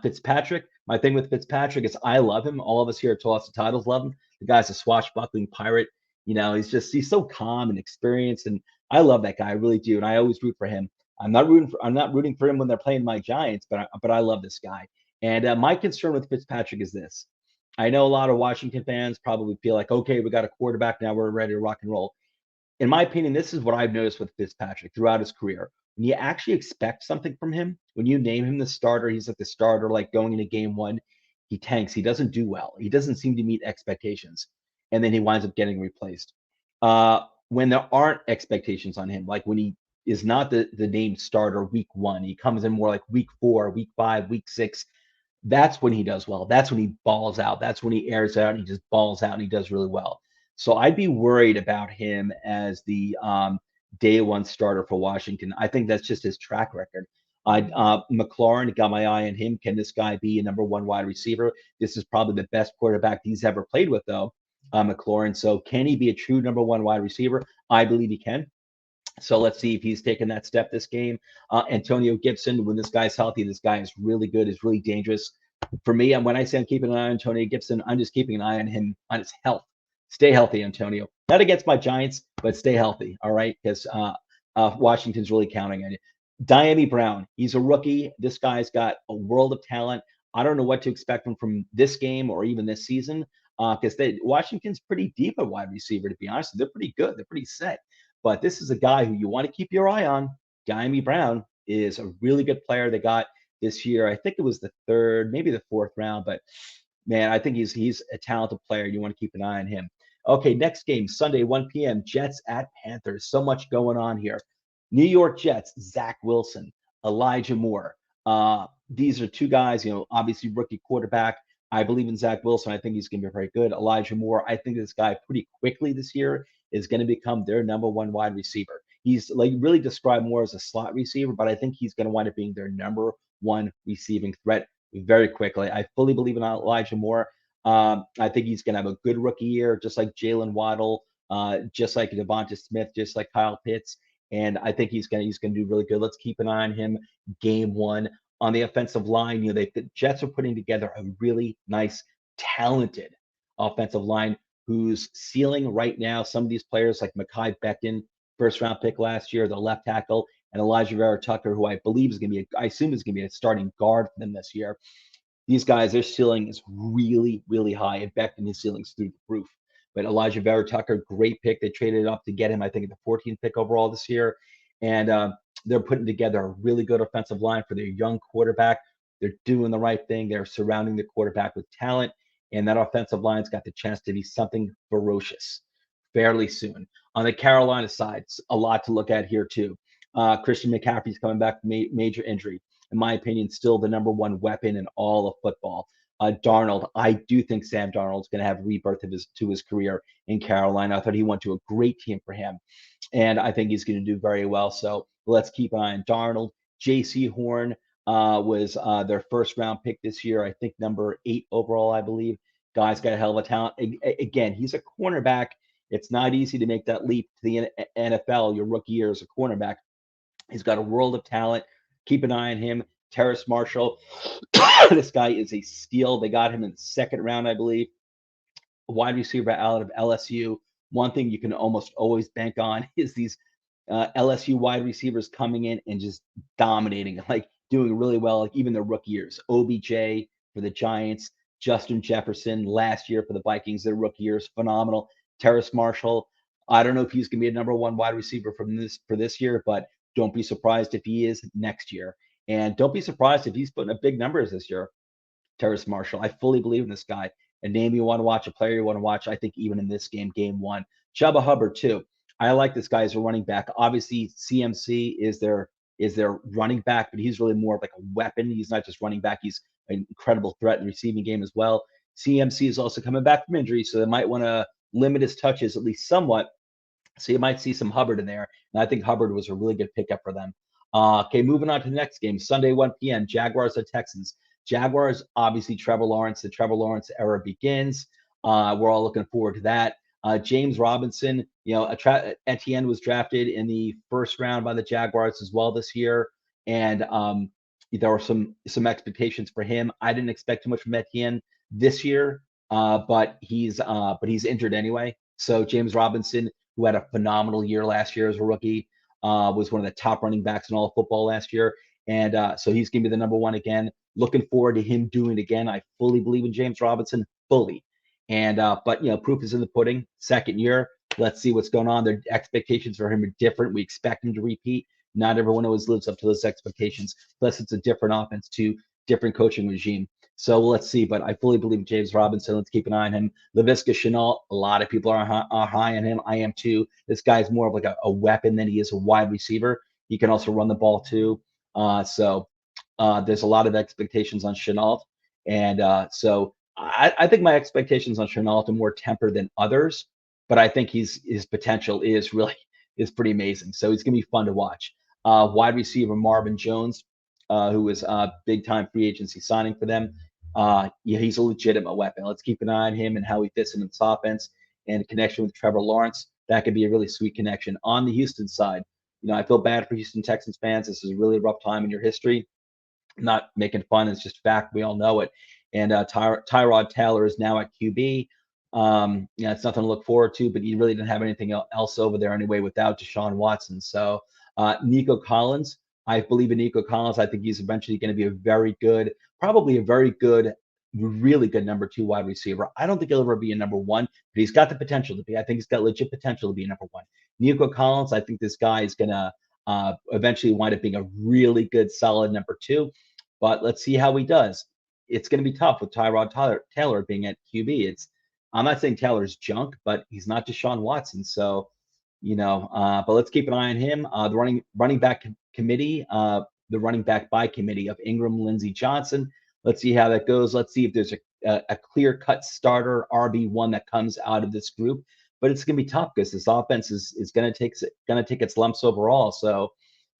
Fitzpatrick, my thing with Fitzpatrick is I love him. All of us here at Toss the Titles love him. The guy's a swashbuckling pirate. He's so calm and experienced, and I love that guy. I really do, and I always root for him. I'm not rooting for him when they're playing my Giants, but I love this guy. And my concern with Fitzpatrick is this. I know a lot of Washington fans probably feel like, okay, we got a quarterback now, we're ready to rock and roll. In my opinion, this is what I've noticed with Fitzpatrick throughout his career. When you actually expect something from him, when you name him the starter, he's like the starter, like going into game one, he tanks. He doesn't do well. He doesn't seem to meet expectations. And then he winds up getting replaced. When there aren't expectations on him, like when he is not the named starter week one, he comes in more like week 4, week 5, week 6. That's when he does well. That's when he balls out. That's when he airs out and he just balls out and he does really well. So I'd be worried about him as the day one starter for Washington. I think that's just his track record. McLaurin, got my eye on him. Can this guy be a number one wide receiver? This is probably the best quarterback he's ever played with, though, McLaurin. So can he be a true number one wide receiver? I believe he can. So let's see if he's taken that step this game. Antonio Gibson, when this guy's healthy, this guy is really good, is really dangerous. For me, and when I say I'm keeping an eye on Antonio Gibson, I'm just keeping an eye on him, on his health. Stay healthy, Antonio. Not against my Giants, but stay healthy, all right? Because Washington's really counting on you. Dyami Brown, he's a rookie. This guy's got a world of talent. I don't know what to expect from this game or even this season because Washington's pretty deep at wide receiver, to be honest. They're pretty good. They're pretty set. But this is a guy who you want to keep your eye on. Dyami Brown is a really good player they got this year. I think it was the 3rd, maybe the 4th round, but man, I think he's a talented player. You want to keep an eye on him. Okay, next game, Sunday, 1 p.m., Jets at Panthers. So much going on here. New York Jets, Zach Wilson, Elijah Moore. These are two guys, obviously rookie quarterback. I believe in Zach Wilson. I think he's going to be very good. Elijah Moore, I think this guy pretty quickly this year is going to become their number one wide receiver. He's like really described more as a slot receiver, but I think he's going to wind up being their number one receiving threat very quickly. I fully believe in Elijah Moore. I think he's going to have a good rookie year, just like Jalen Waddle, just like Devonta Smith, just like Kyle Pitts. And I think he's going to do really good. Let's keep an eye on him. Game one on the offensive line. The Jets are putting together a really nice, talented offensive line whose ceiling right now, some of these players like Mekhi Becton, first round pick last year, the left tackle, and Elijah Vera Tucker, who I believe is going to be, I assume is going to be a starting guard for them this year. These guys, their ceiling is really, really high. And Becton, his ceiling's through the roof. But Elijah Vera Tucker, great pick. They traded up to get him, I think, at the 14th pick overall this year. And they're putting together a really good offensive line for their young quarterback. They're doing the right thing. They're surrounding the quarterback with talent. And that offensive line's got the chance to be something ferocious fairly soon. On the Carolina side, a lot to look at here, too. Christian McCaffrey's coming back from major injury. In my opinion, still the number one weapon in all of football. Darnold, I do think Sam Darnold's going to have a rebirth to his career in Carolina. I thought he went to a great team for him, and I think he's going to do very well. So let's keep an eye on Darnold. J.C. Horn was their first round pick this year. I think number 8 overall, I believe. Guy's got a hell of a talent. Again, he's a cornerback. It's not easy to make that leap to the NFL your rookie year as a cornerback. He's got a world of talent. Keep an eye on him. Terrace Marshall. This guy is a steal. They got him in the 2nd round, I believe. A wide receiver out of LSU. One thing you can almost always bank on is these LSU wide receivers coming in and just dominating, like doing really well, like even their rookie years. OBJ for the Giants, Justin Jefferson last year for the Vikings, their rookie years, phenomenal. Terrace Marshall, I don't know if he's going to be a number one wide receiver for this year, but Don't be surprised if he is next year. And don't be surprised if he's putting up big numbers this year. Terrace Marshall. I fully believe in this guy. A name you want to watch, a player you want to watch, I think even in this game, game one. Chuba Hubbard, too. I like this guy as a running back. Obviously, CMC is their running back, but he's really more of like a weapon. He's not just running back. He's an incredible threat in the receiving game as well. CMC is also coming back from injury, so they might want to limit his touches at least somewhat. So you might see some Hubbard in there. And I think Hubbard was a really good pickup for them. Okay, moving on to the next game, Sunday, 1 p.m., Jaguars at Texans. Jaguars, obviously, Trevor Lawrence. The Trevor Lawrence era begins. We're all looking forward to that. James Robinson, Etienne was drafted in the first round by the Jaguars as well this year. And there were some expectations for him. I didn't expect too much from Etienne this year, but he's injured anyway. So James Robinson, who had a phenomenal year last year as a rookie, was one of the top running backs in all of football last year. And so he's going to be the number one again. Looking forward to him doing it again. I fully believe in James Robinson, fully. And but proof is in the pudding. Second year, let's see what's going on. The expectations for him are different. We expect him to repeat. Not everyone always lives up to those expectations. Plus, it's a different offense too, different coaching regime. So let's see. But I fully believe in James Robinson. Let's keep an eye on him. Laviska Shenault, a lot of people are high on him. I am too. This guy's more of like a weapon than he is a wide receiver. He can also run the ball too. So there's a lot of expectations on Shenault. And so I think my expectations on Shenault are more tempered than others. But I think his potential is pretty amazing. So he's going to be fun to watch. Wide receiver Marvin Jones, who was a big-time free agency signing for them. He's a legitimate weapon. Let's keep an eye on him and how he fits into this offense and connection with Trevor Lawrence. That could be a really sweet connection. On the Houston side, I feel bad for Houston Texans fans. This is a really rough time in your history. I'm not making fun. It's just fact. We all know it. And Tyrod Taylor is now at QB. It's nothing to look forward to, but he really didn't have anything else over there anyway without Deshaun Watson. So Nico Collins, I believe in Nico Collins. I think he's eventually going to be probably a very good, really good number 2 wide receiver. I don't think he'll ever be a number 1, but he's got the potential to be. I think he's got legit potential to be a number 1. Nico Collins, I think this guy is going to eventually wind up being a really good, solid number 2. But let's see how he does. It's going to be tough with Tyrod Taylor being at QB. I'm not saying Taylor's junk, but he's not Deshaun Watson. So, but let's keep an eye on him. The running back committee, the running back by committee of Ingram, Lindsey, Johnson. Let's see how that goes. Let's see if there's a clear-cut starter RB1 that comes out of this group. But it's going to be tough because this offense is going to take its lumps overall. So,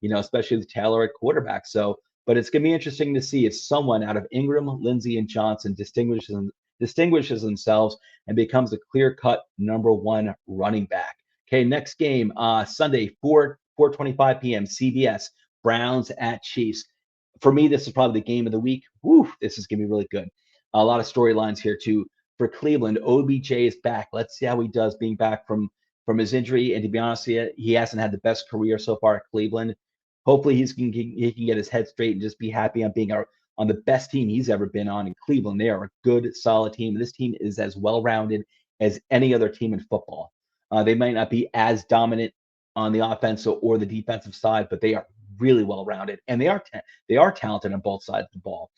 especially with Taylor at quarterback. So, but it's going to be interesting to see if someone out of Ingram, Lindsey, and Johnson distinguishes themselves and becomes a clear-cut number 1 running back. Okay, next game, Sunday, 4:25 p.m. CBS, Browns at Chiefs. For me, this is probably the game of the week. Woo, this is going to be really good. A lot of storylines here too. For Cleveland, OBJ is back. Let's see how he does being back from his injury. And to be honest with you, he hasn't had the best career so far at Cleveland. Hopefully he can get his head straight and just be happy on being on the best team he's ever been on in Cleveland. They are a good, solid team. This team is as well-rounded as any other team in football. They might not be as dominant on the offensive or the defensive side, but they are really well-rounded, and they are talented on both sides of the ball.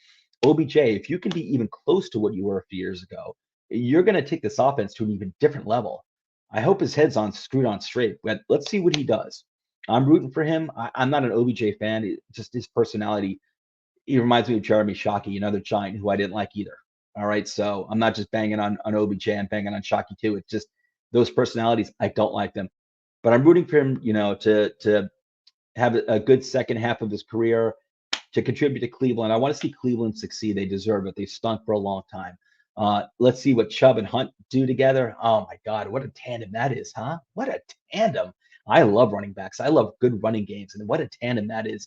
OBJ, if you can be even close to what you were a few years ago, you're going to take this offense to an even different level. I hope his head's screwed on straight, but let's see what he does. I'm rooting for him. I'm not an OBJ fan. Just his personality. He reminds me of Jeremy Shockey, another Giant who I didn't like either. All right, so I'm not just banging on OBJ. I'm banging on Shockey too. It's just those personalities. I don't like them, but I'm rooting for him. To have a good second half of his career, to contribute to Cleveland. I want to see Cleveland succeed. They deserve it. They've stunk for a long time. Let's see what Chubb and Hunt do together. Oh my God, what a tandem that is, huh? What a tandem. I love running backs. I love good running games, and what a tandem that is.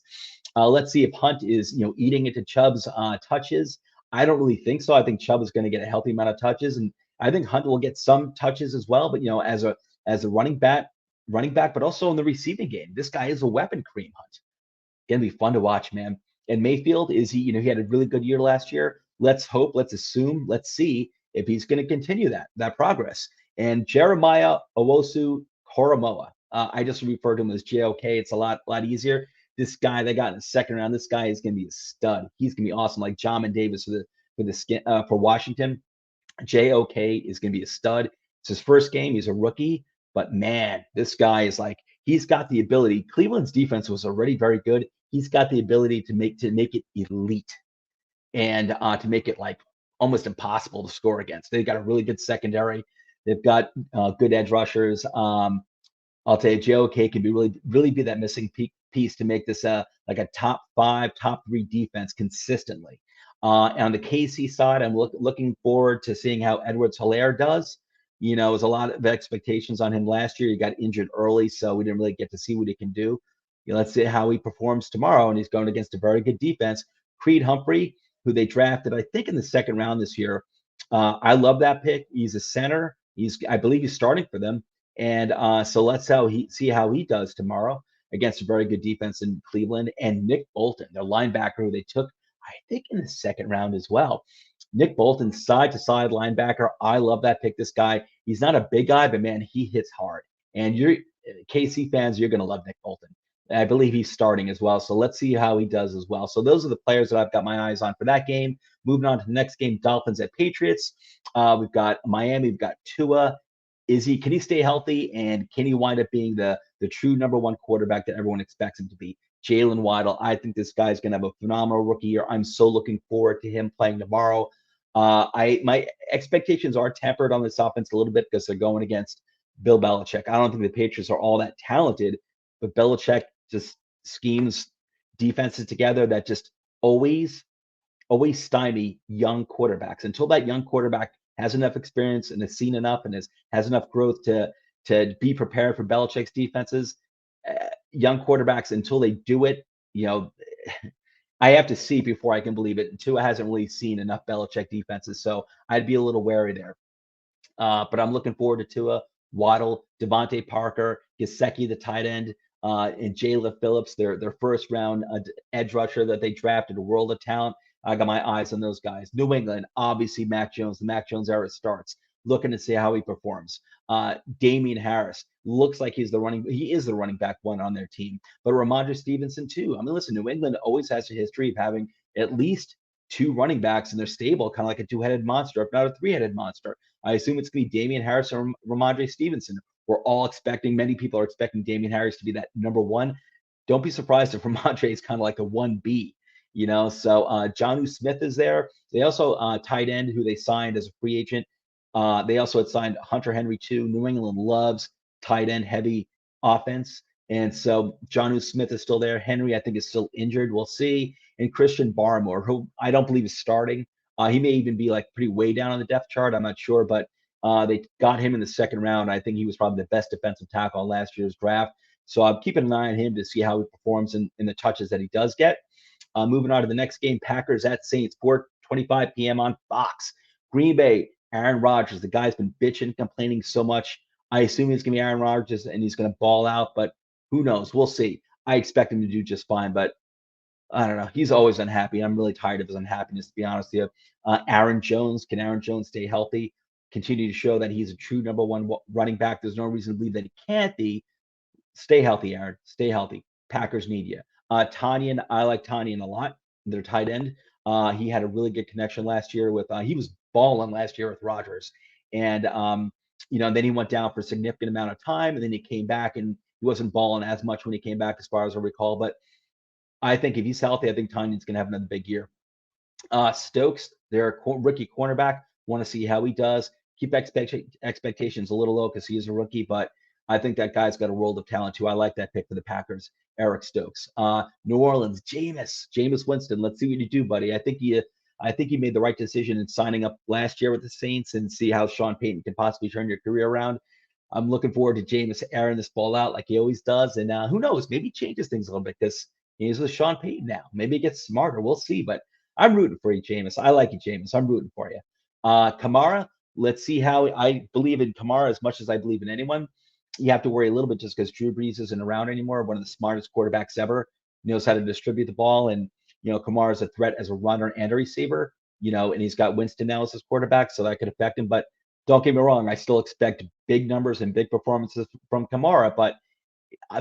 Let's see if Hunt is, eating into Chubb's touches. I don't really think so. I think Chubb is going to get a healthy amount of touches, and I think Hunt will get some touches as well. But as a running back, but also in the receiving game, this guy is a weapon. Kareem Hunt. Gonna be fun to watch, man. And Mayfield, is he? He had a really good year last year. Let's hope. Let's assume. Let's see if he's going to continue that progress. And Jeremiah Owusu-Koramoah. I just refer to him as JOK. It's a lot easier. This guy they got in the second round, this guy is going to be a stud. He's going to be awesome, like Jamin Davis for Washington. JOK is going to be a stud. It's his first game. He's a rookie, but man, this guy is like he's got the ability. Cleveland's defense was already very good. He's got the ability to make it elite and to make it like almost impossible to score against. They've got a really good secondary. They've got good edge rushers. I'll tell you, JOK can be really be that missing piece to make this like a top 5, top 3 defense consistently. On the KC side, I'm looking forward to seeing how Edwards-Helaire does. You know, there's a lot of expectations on him last year. He got injured early, so we didn't really get to see what he can do. You know, let's see how he performs tomorrow, and he's going against a very good defense. Creed Humphrey, who they drafted, I think, in the second round this year. I love that pick. He's a center. I believe he's starting for them. And so let's see how he does tomorrow against a very good defense in Cleveland. And Nick Bolton, their linebacker, who they took, I think, in the second round as well. Nick Bolton, side-to-side linebacker. I love that pick. This guy, he's not a big guy, but man, he hits hard. And you're KC fans, you're going to love Nick Bolton. I believe he's starting as well. So let's see how he does as well. So those are the players that I've got my eyes on for that game. Moving on to the next game, Dolphins at Patriots. We've got Miami. We've got Tua. Can he stay healthy, and can he wind up being the true number 1 quarterback that everyone expects him to be? Jalen Waddle, I think this guy's going to have a phenomenal rookie year. I'm so looking forward to him playing tomorrow. My expectations are tempered on this offense a little bit because they're going against Bill Belichick. I don't think the Patriots are all that talented, but Belichick just schemes defenses together that just always stymie young quarterbacks until that young quarterback has enough experience and has seen enough and has enough growth to be prepared for Belichick's defenses. Young quarterbacks, until they do it, you know, I have to see before I can believe it. Tua hasn't really seen enough Belichick defenses, so I'd be a little wary there. But I'm looking forward to Tua, Waddle, Devontae Parker, Gesicki, the tight end, and Jalen Phillips, their first round edge rusher that they drafted, a world of talent. I got my eyes on those guys. New England, obviously Mac Jones. The Mac Jones era starts. Looking to see how he performs. Damian Harris looks like he is the running back 1 on their team. But Ramondre Stevenson too. I mean, listen, New England always has a history of having at least 2 running backs in their stable, kind of like a 2-headed monster, if not a 3-headed monster. I assume it's going to be Damian Harris or Ramondre Stevenson. Many people are expecting Damian Harris to be that number 1. Don't be surprised if Ramondre is kind of like a 1B. You know, so Jonnu Smith is there. They also tight end who they signed as a free agent. They also had signed Hunter Henry too. New England loves tight end heavy offense. And so Jonnu Smith is still there. Henry, I think, is still injured. We'll see. And Christian Barmore, who I don't believe is starting. He may even be like pretty way down on the depth chart. I'm not sure, but they got him in the second round. I think he was probably the best defensive tackle on last year's draft. So I'm keeping an eye on him to see how he performs in the touches that he does get. Moving on to the next game, Packers at Saints, 4:25 p.m. on Fox. Green Bay, Aaron Rodgers. The guy's been bitching, complaining so much. I assume he's going to be Aaron Rodgers and he's going to ball out, but who knows? We'll see. I expect him to do just fine, but I don't know. He's always unhappy. I'm really tired of his unhappiness, to be honest with you. Aaron Jones. Can Aaron Jones stay healthy? Continue to show that he's a true number 1 running back. There's no reason to believe that he can't be. Stay healthy, Aaron. Stay healthy. Packers need you. Tanyan, I like Tanyan a lot. Their tight end. He had a really good connection last year with. He was balling last year with Rodgers, and then he went down for a significant amount of time, and then he came back, and he wasn't balling as much when he came back, as far as I recall. But I think if he's healthy, I think Tanyan's going to have another big year. Stokes, their rookie cornerback. Want to see how he does. Keep expectations a little low because he is a rookie, but I think that guy's got a world of talent too. I like that pick for the Packers, Eric Stokes. New Orleans, Jameis Winston. Let's see what you do, buddy. I think he made the right decision in signing up last year with the Saints, and see how Sean Payton can possibly turn your career around. I'm looking forward to Jameis airing this ball out like he always does, and who knows, maybe he changes things a little bit because he's with Sean Payton now. Maybe he gets smarter. We'll see, but I'm rooting for you, Jameis. I like you, Jameis. I'm rooting for you. Kamara, let's see how I believe in Kamara as much as I believe in anyone. You have to worry a little bit just because Drew Brees isn't around anymore. One of the smartest quarterbacks ever, knows how to distribute the ball. And, Kamara is a threat as a runner and a receiver, and he's got Winston now as his quarterback, so that could affect him. But don't get me wrong, I still expect big numbers and big performances from Kamara, but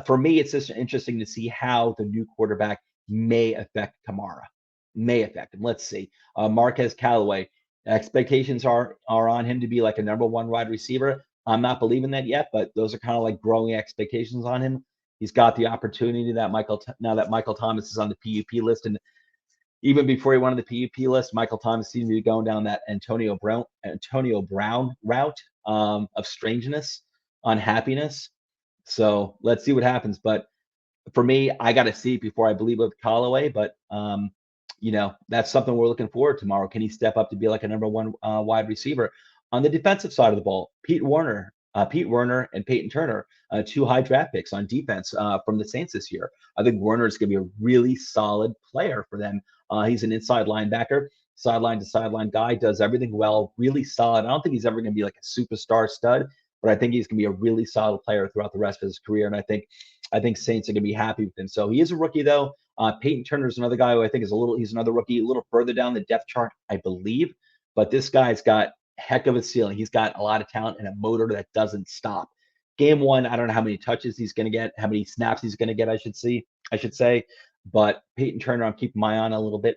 For me, it's just interesting to see how the new quarterback may affect Kamara. May affect him. Let's see. Marquez Callaway. Expectations are on him to be like a number one wide receiver. I'm not believing that yet, but those are kind of like growing expectations on him. He's got the opportunity that now that Michael Thomas is on the PUP list, and even before he went on the PUP list, Michael Thomas seemed to be going down that Antonio Brown route of strangeness, unhappiness. So let's see what happens. But for me, I got to see it before I believe with Callaway. But that's something we're looking forward to tomorrow. Can he step up to be like a number one wide receiver? On the defensive side of the ball, Pete Werner and Peyton Turner, two high draft picks on defense from the Saints this year. I think Werner is going to be a really solid player for them. He's an inside linebacker, sideline to sideline guy, does everything well, really solid. I don't think he's ever going to be like a superstar stud, but I think he's going to be a really solid player throughout the rest of his career. And I think Saints are going to be happy with him. So he is a rookie, though. Peyton Turner is another guy who I think he's another rookie, a little further down the depth chart, I believe. But this guy's got heck of a ceiling. He's got a lot of talent and a motor that doesn't stop. Game one, I don't know how many touches he's going to get, how many snaps he's going to get, I should say. But Peyton Turner, I'm keeping my eye on a little bit.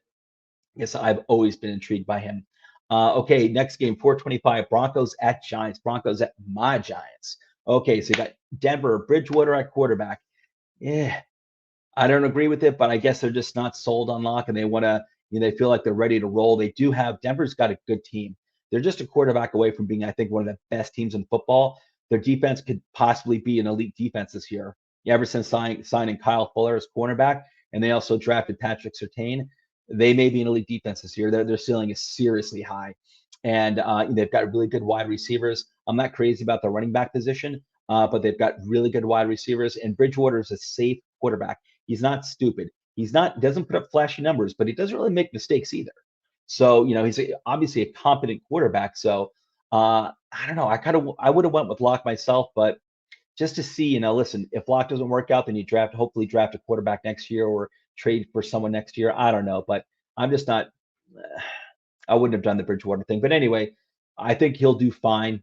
Yes, I've always been intrigued by him. Okay, next game, 425, Broncos at Giants. Broncos at my Giants. Okay, so you got Denver, Bridgewater at quarterback. Yeah, I don't agree with it, but I guess they're just not sold on Locke, and they want to, they feel like they're ready to roll. They do have, Denver's got a good team. They're just a quarterback away from being, I think, one of the best teams in football. Their defense could possibly be an elite defense this year. Ever since signing Kyle Fuller as cornerback, and they also drafted Patrick Surtain, they may be an elite defense this year. Their ceiling is seriously high. And they've got really good wide receivers. I'm not crazy about the running back position, but they've got really good wide receivers. And Bridgewater is a safe quarterback. He's not stupid. Doesn't put up flashy numbers, but he doesn't really make mistakes either. So, he's obviously a competent quarterback. So, I don't know. I would have went with Locke myself, but just to see, listen, if Locke doesn't work out, then you hopefully draft a quarterback next year or trade for someone next year. I don't know, but I'm just not. I wouldn't have done the Bridgewater thing. But anyway, I think he'll do fine.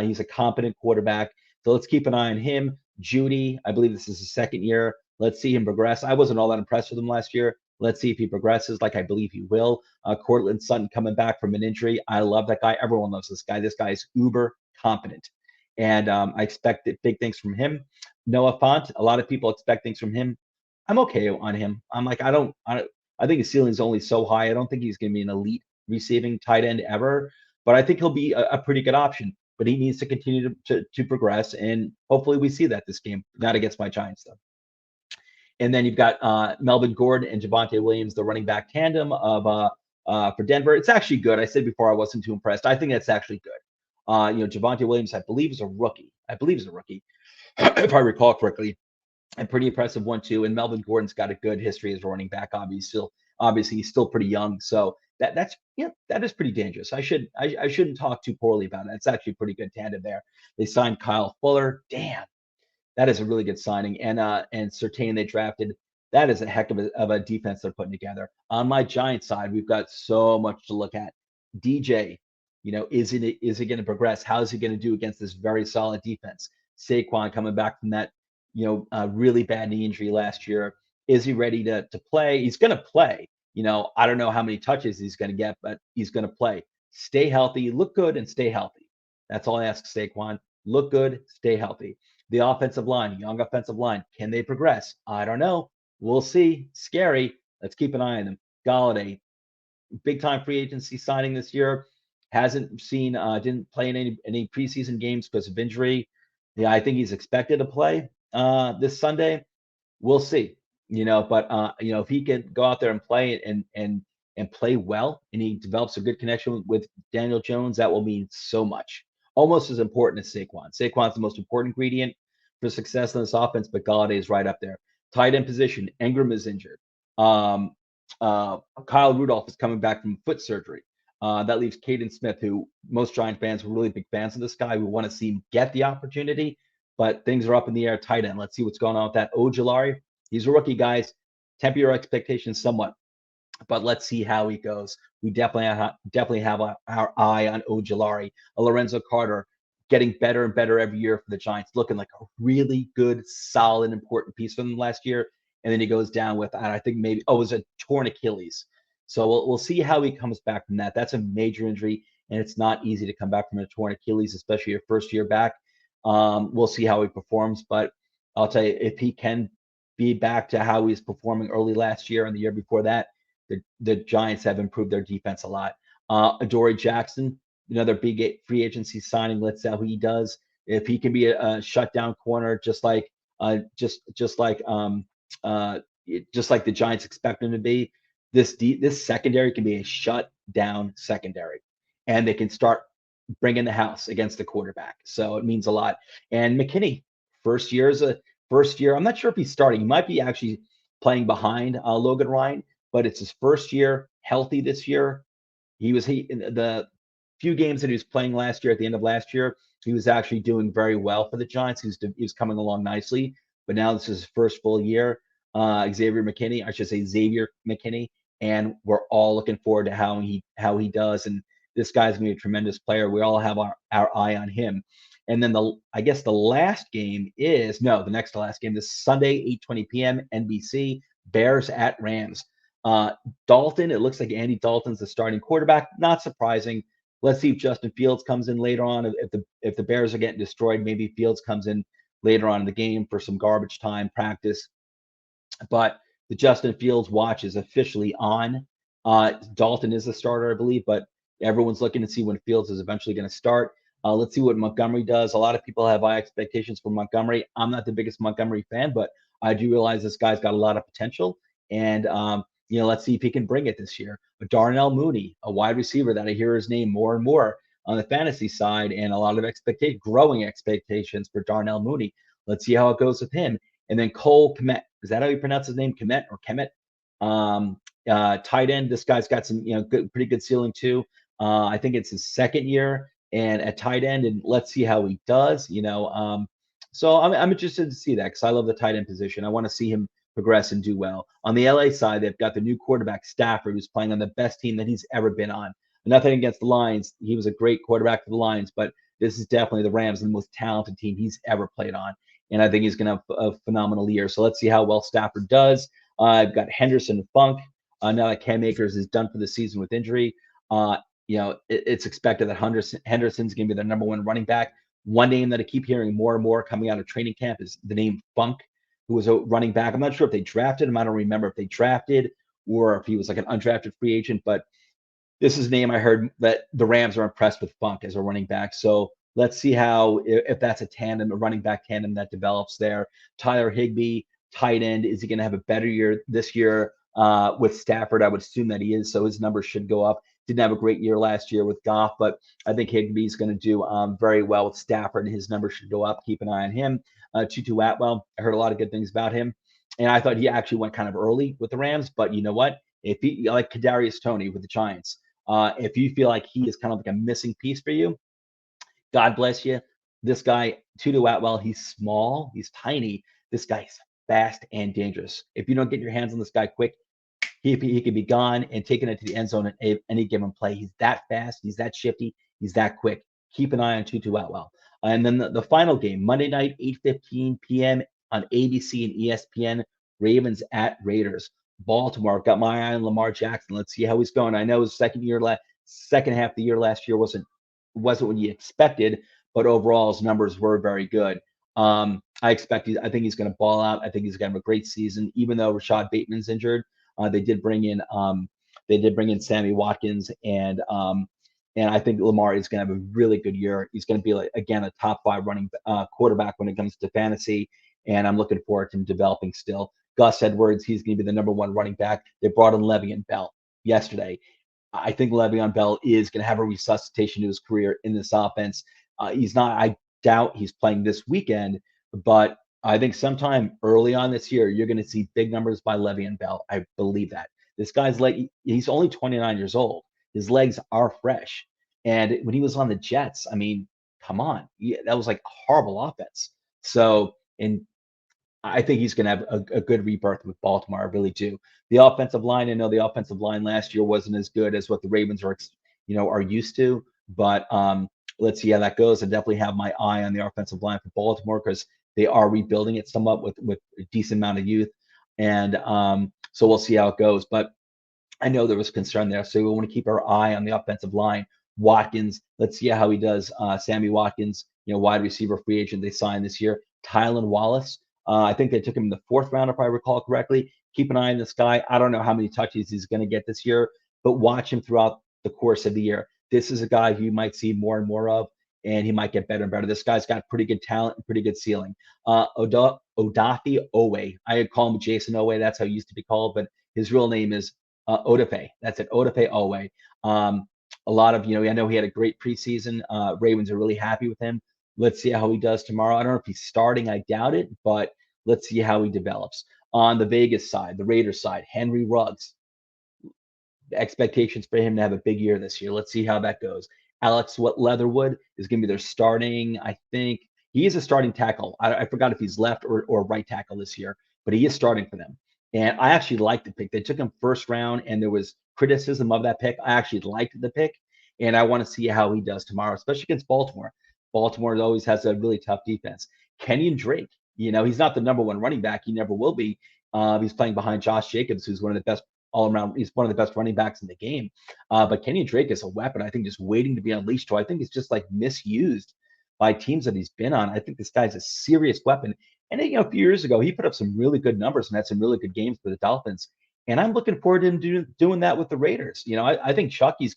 He's a competent quarterback. So let's keep an eye on him. Judy, I believe this is his second year. Let's see him progress. I wasn't all that impressed with him last year. Let's see if he progresses like I believe he will. Cortland Sutton coming back from an injury. I love that guy. Everyone loves this guy. This guy is uber competent. And I expect big things from him. Noah Fant, a lot of people expect things from him. I'm okay on him. I'm like, I think his ceiling is only so high. I don't think he's going to be an elite receiving tight end ever, but I think he'll be a pretty good option. But he needs to continue to progress, and hopefully we see that this game, not against my Giants, though. And then you've got Melvin Gordon and Javonte Williams, the running back tandem for Denver. It's actually good. I said before I wasn't too impressed. I think that's actually good. Javonte Williams, I believe, is a rookie. If I recall correctly. And pretty impressive 1-2. And Melvin Gordon's got a good history as a running back. Obviously, he's still pretty young. So that is pretty dangerous. I shouldn't talk too poorly about it. It's actually a pretty good tandem there. They signed Kyle Fuller. Damn, that is a really good signing. And Surtain they drafted. That is a heck of a defense they're putting together. On my Giants side, we've got so much to look at. DJ, is he going to progress? How is he going to do against this very solid defense? Saquon coming back from that really bad knee injury last year. Is he ready to play? He's going to play. I don't know how many touches he's going to get, but he's going to play. Stay healthy, look good, and stay healthy. That's all I ask Saquon. Look good, stay healthy. The offensive line, young offensive line, can they progress? I don't know. We'll see. Scary. Let's keep an eye on them. Galladay, big time free agency signing this year. Didn't play in any preseason games because of injury. Yeah, I think he's expected to play this Sunday. We'll see. But if he can go out there and play and play well, and he develops a good connection with Daniel Jones, that will mean so much. Almost as important as Saquon. Saquon's the most important ingredient for success in this offense, but Galladay is right up there. Tight end position, Ingram is injured. Kyle Rudolph is coming back from foot surgery. That leaves Caden Smith, who most Giant fans were really big fans of this guy. We want to see him get the opportunity, but things are up in the air. Tight end. Let's see what's going on with that. Ojulari, he's a rookie, guys. Temper your expectations somewhat, but let's see how he goes. We definitely have our eye on Ojulari. Lorenzo Carter, getting better and better every year for the Giants, looking like a really good, solid, important piece for them last year. And then he goes down with, I think maybe, it was a torn Achilles. So we'll see how he comes back from that. That's a major injury, and it's not easy to come back from a torn Achilles, especially your first year back. We'll see how he performs, but I'll tell you, if he can be back to how he was performing early last year and the year before that, the Giants have improved their defense a lot. Dory Jackson, another big free agency signing. Let's see how he does. If he can be a shutdown corner, just like just like the Giants expect him to be, this secondary can be a shutdown secondary, and they can start bringing the house against the quarterback. So it means a lot. And McKinney, first year. I'm not sure if he's starting. He might be actually playing behind Logan Ryan, but it's his first year healthy this year. The few games that he was playing last year, at the end of last year, he was actually doing very well for the Giants. He was coming along nicely, but now this is his first full year. Xavier McKinney, and we're all looking forward to how he does. And this guy's gonna be a tremendous player. We all have our eye on him. And then the next to last game, this Sunday, 8:20 p.m. NBC, Bears at Rams. Dalton, it looks like Andy Dalton's the starting quarterback. Not surprising. Let's see if Justin Fields comes in later on. If the Bears are getting destroyed, maybe Fields comes in later on in the game for some garbage time practice. But the Justin Fields watch is officially on. Dalton is the starter, I believe, but everyone's looking to see when Fields is eventually going to start. Let's see what Montgomery does. A lot of people have high expectations for Montgomery. I'm not the biggest Montgomery fan, but I do realize this guy's got a lot of potential. And let's see if he can bring it this year. But Darnell Mooney, a wide receiver that I hear his name more and more on the fantasy side, and a lot of growing expectations for Darnell Mooney. Let's see how it goes with him. And then Cole Kmet. Is that how you pronounce his name? Kmet or Kemet? Tight end. This guy's got some, pretty good ceiling too. I think it's his second year and at tight end, and let's see how he does. So I'm interested to see that because I love the tight end position. I want to see him progress and do well. On the LA side, they've got the new quarterback Stafford, who's playing on the best team that he's ever been on. Nothing against the Lions. He was a great quarterback for the Lions, but this is definitely the Rams, the most talented team he's ever played on. And I think he's going to have a phenomenal year. So let's see how well Stafford does. I've got Henderson and Funk. Now that Cam Akers is done for the season with injury, it's expected that Henderson's going to be the number one running back. One name that I keep hearing more and more coming out of training camp is the name Funk, who was a running back. I'm not sure if they drafted him. I don't remember if they drafted or if he was like an undrafted free agent, but this is a name I heard that the Rams are impressed with Funk as a running back. So let's see if that's a running back tandem that develops there. Tyler Higbee, tight end. Is he going to have a better year this year with Stafford? I would assume that he is. So his numbers should go up. Didn't have a great year last year with Goff, but I think Higbee's going to do very well with Stafford, and his numbers should go up. Keep an eye on him. Tutu Atwell, I heard a lot of good things about him, and I thought he actually went kind of early with the Rams. But you know what? If he, like Kadarius Toney with the Giants, if you feel like he is kind of like a missing piece for you, God bless you. This guy, Tutu Atwell, he's small, he's tiny. This guy's fast and dangerous. If you don't get your hands on this guy quick, he could be gone and taken it to the end zone at any given play. He's that fast. He's that shifty. He's that quick. Keep an eye on Tutu Atwell. And then the final game, Monday night, 8:15 p.m. on ABC and ESPN, Ravens at Raiders. Baltimore, got my eye on Lamar Jackson. Let's see how he's going. I know his second half of the year last year wasn't what you expected, but overall his numbers were very good. I think he's going to ball out. I think he's going to have a great season, even though Rashad Bateman's injured. They did bring in Sammy Watkins, and I think Lamar is going to have a really good year. He's going to be a top 5 running quarterback when it comes to fantasy, and I'm looking forward to him developing still. Gus Edwards, he's going to be the number 1 running back. They brought in Le'Veon Bell yesterday. I think Le'Veon Bell is going to have a resuscitation to his career in this offense. I doubt he's playing this weekend, but I think sometime early on this year, you're going to see big numbers by Le'Veon Bell. I believe that. This guy's he's only 29 years old. His legs are fresh. And when he was on the Jets, I mean, come on. That was like a horrible offense. So, and I think he's going to have a good rebirth with Baltimore. I really do. The offensive line, I know the offensive line last year wasn't as good as what the Ravens are used to, but let's see how that goes. I definitely have my eye on the offensive line for Baltimore because they are rebuilding it somewhat with a decent amount of youth. And so we'll see how it goes. But I know there was concern there. So we want to keep our eye on the offensive line. Watkins, let's see how he does. Sammy Watkins, wide receiver free agent they signed this year. Tylan Wallace, I think they took him in the 4th round, if I recall correctly. Keep an eye on this guy. I don't know how many touches he's going to get this year, but watch him throughout the course of the year. This is a guy who you might see more and more of, and he might get better and better. This guy's got pretty good talent and pretty good ceiling. Odafe Owe. I call him Jason Owe. That's how he used to be called, but his real name is Odafe. That's it, Odafe Owe. A lot of, I know he had a great preseason. Ravens are really happy with him. Let's see how he does tomorrow. I don't know if he's starting. I doubt it, but let's see how he develops. On the Vegas side, the Raiders side, Henry Ruggs. The expectations for him to have a big year this year. Let's see how that goes. Alex Leatherwood is going to be their starting, I think. He is a starting tackle. I forgot if he's left or right tackle this year, but he is starting for them. And I actually liked the pick. They took him 1st round, and there was criticism of that pick. I actually liked the pick, and I want to see how he does tomorrow, especially against Baltimore. Baltimore always has a really tough defense. Kenyon Drake, he's not the number 1 running back. He never will be. He's playing behind Josh Jacobs, who's one of the best all-around. He's one of the best running backs in the game. But Kenyon Drake is a weapon, I think, just waiting to be unleashed. So I think it's just like misused by teams that he's been on. I think this guy's a serious weapon. And a few years ago, he put up some really good numbers and had some really good games for the Dolphins. And I'm looking forward to him doing that with the Raiders. I think Chucky's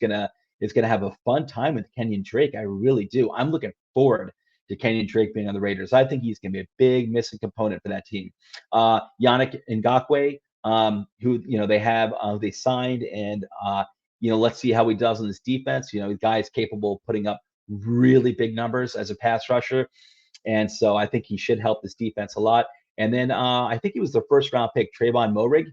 is gonna have a fun time with Kenyon Drake. I really do. I'm looking forward to Kenyon Drake being on the Raiders. I think he's gonna be a big missing component for that team. Yannick Ngakoue, who they have they signed, and let's see how he does on this defense. The guy is capable of putting up really big numbers as a pass rusher. And so I think he should help this defense a lot. And then I think he was the 1st round pick, Trayvon Moehrig,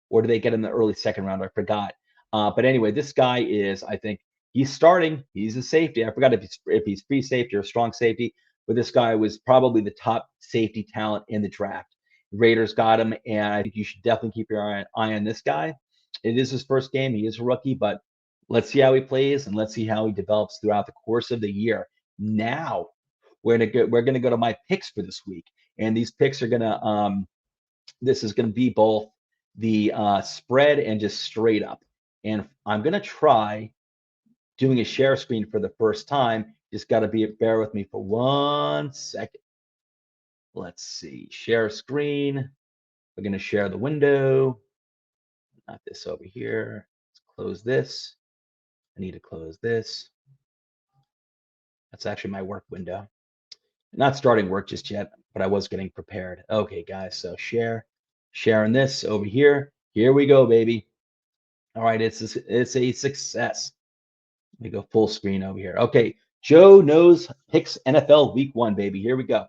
or did they get him in the early 2nd round? I forgot. But anyway, this guy is, I think he's starting. He's a safety. I forgot if he's free safety or strong safety, but this guy was probably the top safety talent in the draft. The Raiders got him, and I think you should definitely keep your eye on this guy. It is his 1st game. He is a rookie, but let's see how he plays, and let's see how he develops throughout the course of the year. Now, we're gonna go to my picks for this week, and these picks are gonna this is gonna be both the spread and just straight up. And I'm gonna try doing a share screen for the first time. Just gotta bear with me for 1 second. Let's see, share screen. We're gonna share the window. Not this over here. Let's close this. I need to close this. That's actually my work window. Not starting work just yet, but I was getting prepared. Okay, guys, so sharing this over here. Here we go, baby. All right, it's a success. Let me go full screen over here. Okay, Joe Knows picks NFL Week 1, baby. Here we go.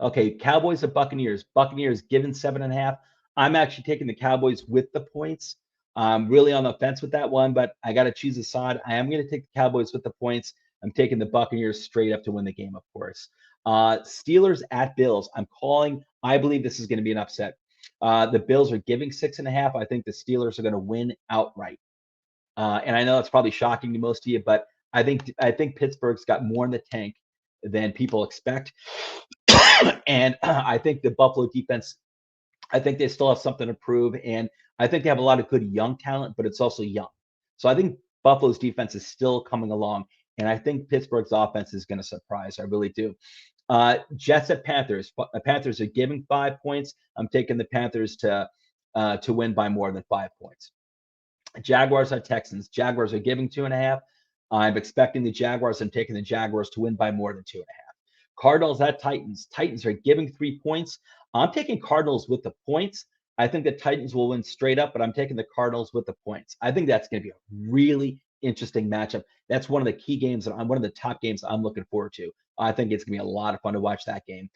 Okay, Cowboys at Buccaneers. Buccaneers given 7.5. I'm actually taking the Cowboys with the points. I'm really on the fence with that one, but I got to choose a side. I am going to take the Cowboys with the points. I'm taking the Buccaneers straight up to win the game, of course. Steelers at Bills. I believe this is going to be an upset. The Bills are giving 6.5. I think the Steelers are going to win outright. And I know that's probably shocking to most of you, but I think Pittsburgh's got more in the tank than people expect. And I think the Buffalo defense, I think they still have something to prove. And I think they have a lot of good young talent, but it's also young. So I think Buffalo's defense is still coming along. And I think Pittsburgh's offense is going to surprise. I really do. Jets at Panthers. The Panthers are giving 5 points. I'm taking the Panthers to win by more than 5 points. Jaguars at Texans. Jaguars are giving 2.5. I'm expecting the Jaguars. I'm taking the Jaguars to win by more than 2.5. Cardinals at Titans. Titans are giving 3 points. I'm taking Cardinals with the points. I think the Titans will win straight up, but I'm taking the Cardinals with the points. I think that's going to be a really interesting matchup. That's one of the key games, and one of the top games I'm looking forward to. I think it's going to be a lot of fun to watch that game.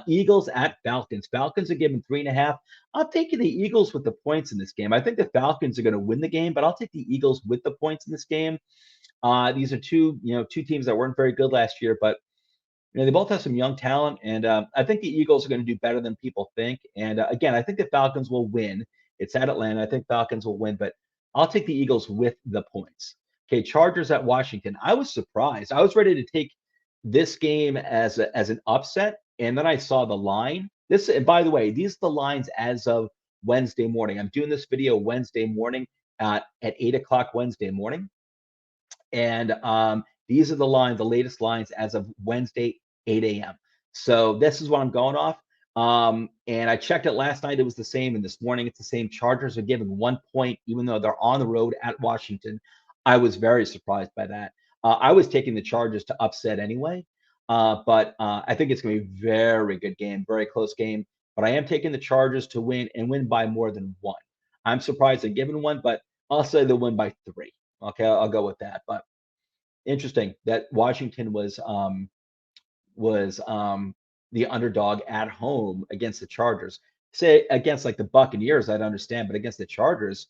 Eagles at Falcons. Falcons are giving 3.5. I'm taking the Eagles with the points in this game. I think the Falcons are going to win the game, but I'll take the Eagles with the points in this game. These are two teams that weren't very good last year, but they both have some young talent, and I think the Eagles are going to do better than people think. And again, I think the Falcons will win. It's at Atlanta. I think Falcons will win, but I'll take the Eagles with the points. Okay, Chargers at Washington. I was surprised. I was ready to take this game as an upset, and then I saw the line. This, and by the way, these are the lines as of Wednesday morning. I'm doing this video Wednesday morning at 8 o'clock Wednesday morning, and these are the lines, the latest lines as of Wednesday 8 a.m. So this is what I'm going off. And I checked it last night; it was the same, and this morning it's the same. Chargers are giving 1 point, even though they're on the road at Washington. I was very surprised by that. I was taking the Chargers to upset anyway, but I think it's going to be a very good game, very close game. But I am taking the Chargers to win and win by more than one. I'm surprised they're giving one, but I'll say they'll win by 3. Okay, I'll go with that. But interesting that Washington was the underdog at home against the Chargers. Say against like the Buccaneers, I'd understand, but against the Chargers,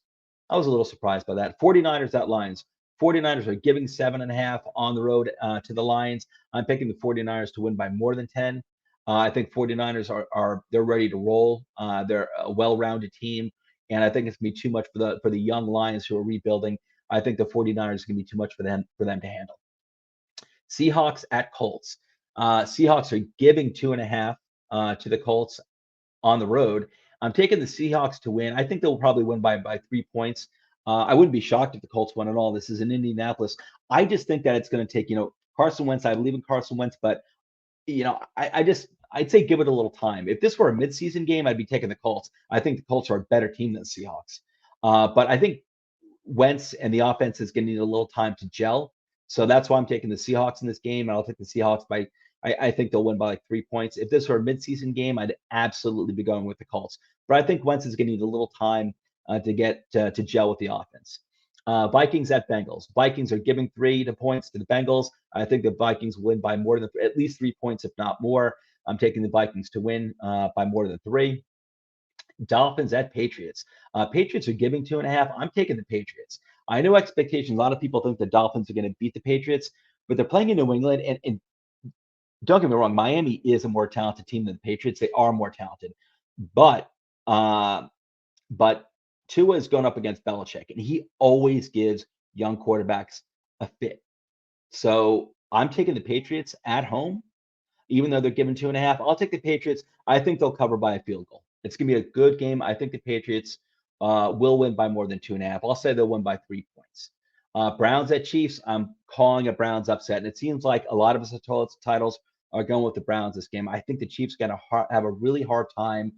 I was a little surprised by that. 49ers at Lions. 49ers are giving 7.5 on the road to the Lions. I'm picking the 49ers to win by more than 10. I think 49ers are they're ready to roll. They're a well-rounded team, and I think it's gonna be too much for the young Lions who are rebuilding. I think the 49ers are gonna be too much for them to handle. Seahawks at Colts. Seahawks are giving 2.5 to the Colts on the road. I'm taking the Seahawks to win. I think they'll probably win by 3 points. I wouldn't be shocked if the Colts won at all. This is in Indianapolis. I just think that it's going to take, Carson Wentz. I believe in Carson Wentz, but I'd say give it a little time. If this were a midseason game, I'd be taking the Colts. I think the Colts are a better team than the Seahawks. But I think Wentz and the offense is going to need a little time to gel. So that's why I'm taking the Seahawks in this game. And I'll take the Seahawks by, I think they'll win by like 3 points. If this were a midseason game, I'd absolutely be going with the Colts. But I think Wentz is going to need a little time to get to gel with the offense. Vikings at Bengals. Vikings are giving 3 points to the Bengals. I think the Vikings win by more than at least 3 points, if not more. I'm taking the Vikings to win by more than 3. Dolphins at Patriots. Patriots are giving 2.5. I'm taking the Patriots. I know expectations. A lot of people think the Dolphins are going to beat the Patriots, but they're playing in New England. And don't get me wrong, Miami is a more talented team than the Patriots. They are more talented, but Tua is going up against Belichick, and he always gives young quarterbacks a fit. So I'm taking the Patriots at home, even though they're given 2.5. I'll take the Patriots. I think they'll cover by a field goal. It's going to be a good game. I think the Patriots will win by more than 2.5. I'll say they'll win by 3 points. Browns at Chiefs. I'm calling a Browns upset, and it seems like a lot of us titles are going with the Browns this game. I think the Chiefs going to have a really hard time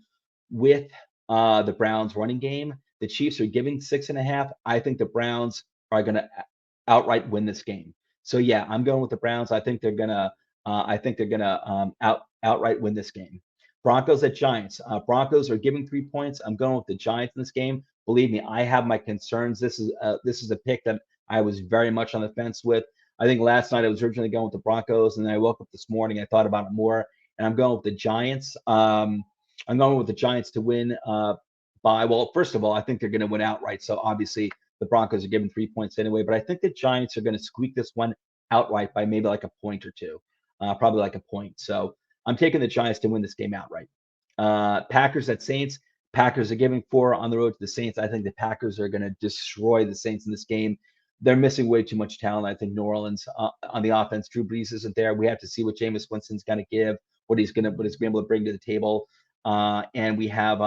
with the Browns running game. The Chiefs are giving 6.5. I think the Browns are going to outright win this game. So yeah, I'm going with the Browns. I think they're gonna outright win this game. Broncos at Giants. Broncos are giving 3 points. I'm going with the Giants in this game. Believe me, I have my concerns. This is a pick that I was very much on the fence with. I think last night I was originally going with the Broncos, and then I woke up this morning. I thought about it more, and I'm going with the Giants. I'm going with the Giants to win well, first of all, I think they're going to win outright. So obviously the Broncos are given 3 points anyway, but I think the Giants are going to squeak this one outright by maybe like a point or two, probably like a point. So I'm taking the Giants to win this game outright. Packers at Saints. Packers are giving 4 on the road to the Saints. I think the Packers are going to destroy the Saints in this game. They're missing way too much talent. I think New Orleans on the offense. Drew Brees isn't there. We have to see what Jameis Winston's going to give, what he's going to be able to bring to the table. And we have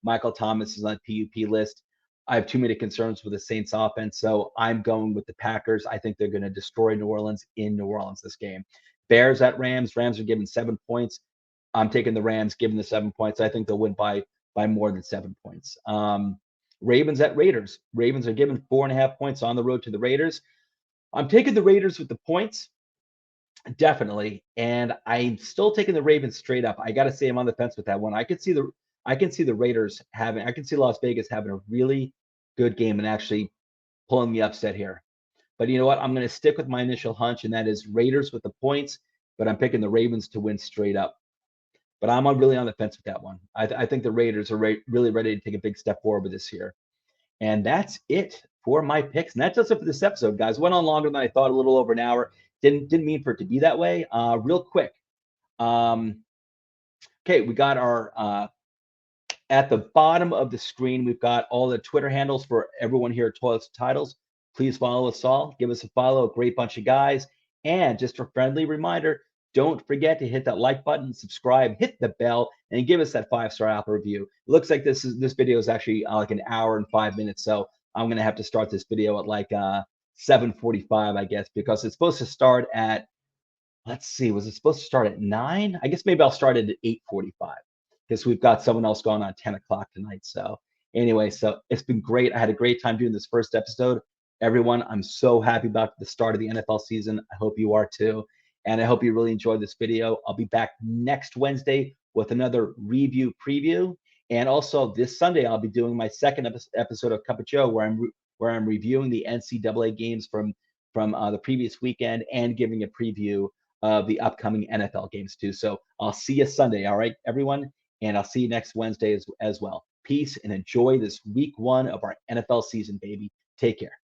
Michael Thomas is on the PUP list. I have too many concerns with the Saints offense, so I'm going with the Packers. I think they're going to destroy New Orleans in New Orleans this game. Bears at Rams. Rams are given 7 points. I'm taking the Rams, given the 7 points. I think they'll win by more than 7 points. Ravens at Raiders. Ravens are given 4.5 points on the road to the Raiders. I'm taking the Raiders with the points, definitely, and I'm still taking the Ravens straight up. I got to say, I'm on the fence with that one. I can see the Raiders having. I can see Las Vegas having a really good game and actually pulling the upset here. But you know what? I'm going to stick with my initial hunch, and that is Raiders with the points. But I'm picking the Ravens to win straight up. But I'm really on the fence with that one. I think the Raiders are really ready to take a big step forward this year. And that's it for my picks. And that does it for this episode, guys. Went on longer than I thought, a little over an hour. Didn't mean for it to be that way. Real quick. Okay, we got our at the bottom of the screen, we've got all the Twitter handles for everyone here at Toilets and Titles. Please follow us all. Give us a follow. A great bunch of guys. And just a friendly reminder, don't forget to hit that like button, subscribe, hit the bell, and give us that 5-star Apple review. It looks like this video is actually like an hour and 5 minutes, so I'm gonna have to start this video at like 7:45, I guess, because it's supposed to start at, let's see, was it supposed to start at 9? I guess maybe I'll start it at 8:45 because we've got someone else going on 10 o'clock tonight. So anyway, so it's been great. I had a great time doing this first episode. Everyone, I'm so happy about the start of the NFL season. I hope you are too. And I hope you really enjoyed this video. I'll be back next Wednesday with another review preview. And also this Sunday, I'll be doing my second episode of Cup of Joe, where I'm reviewing the NCAA games from the previous weekend and giving a preview of the upcoming NFL games too. So I'll see you Sunday. All right, everyone. And I'll see you next Wednesday as well. Peace and enjoy this week 1 of our NFL season, baby. Take care.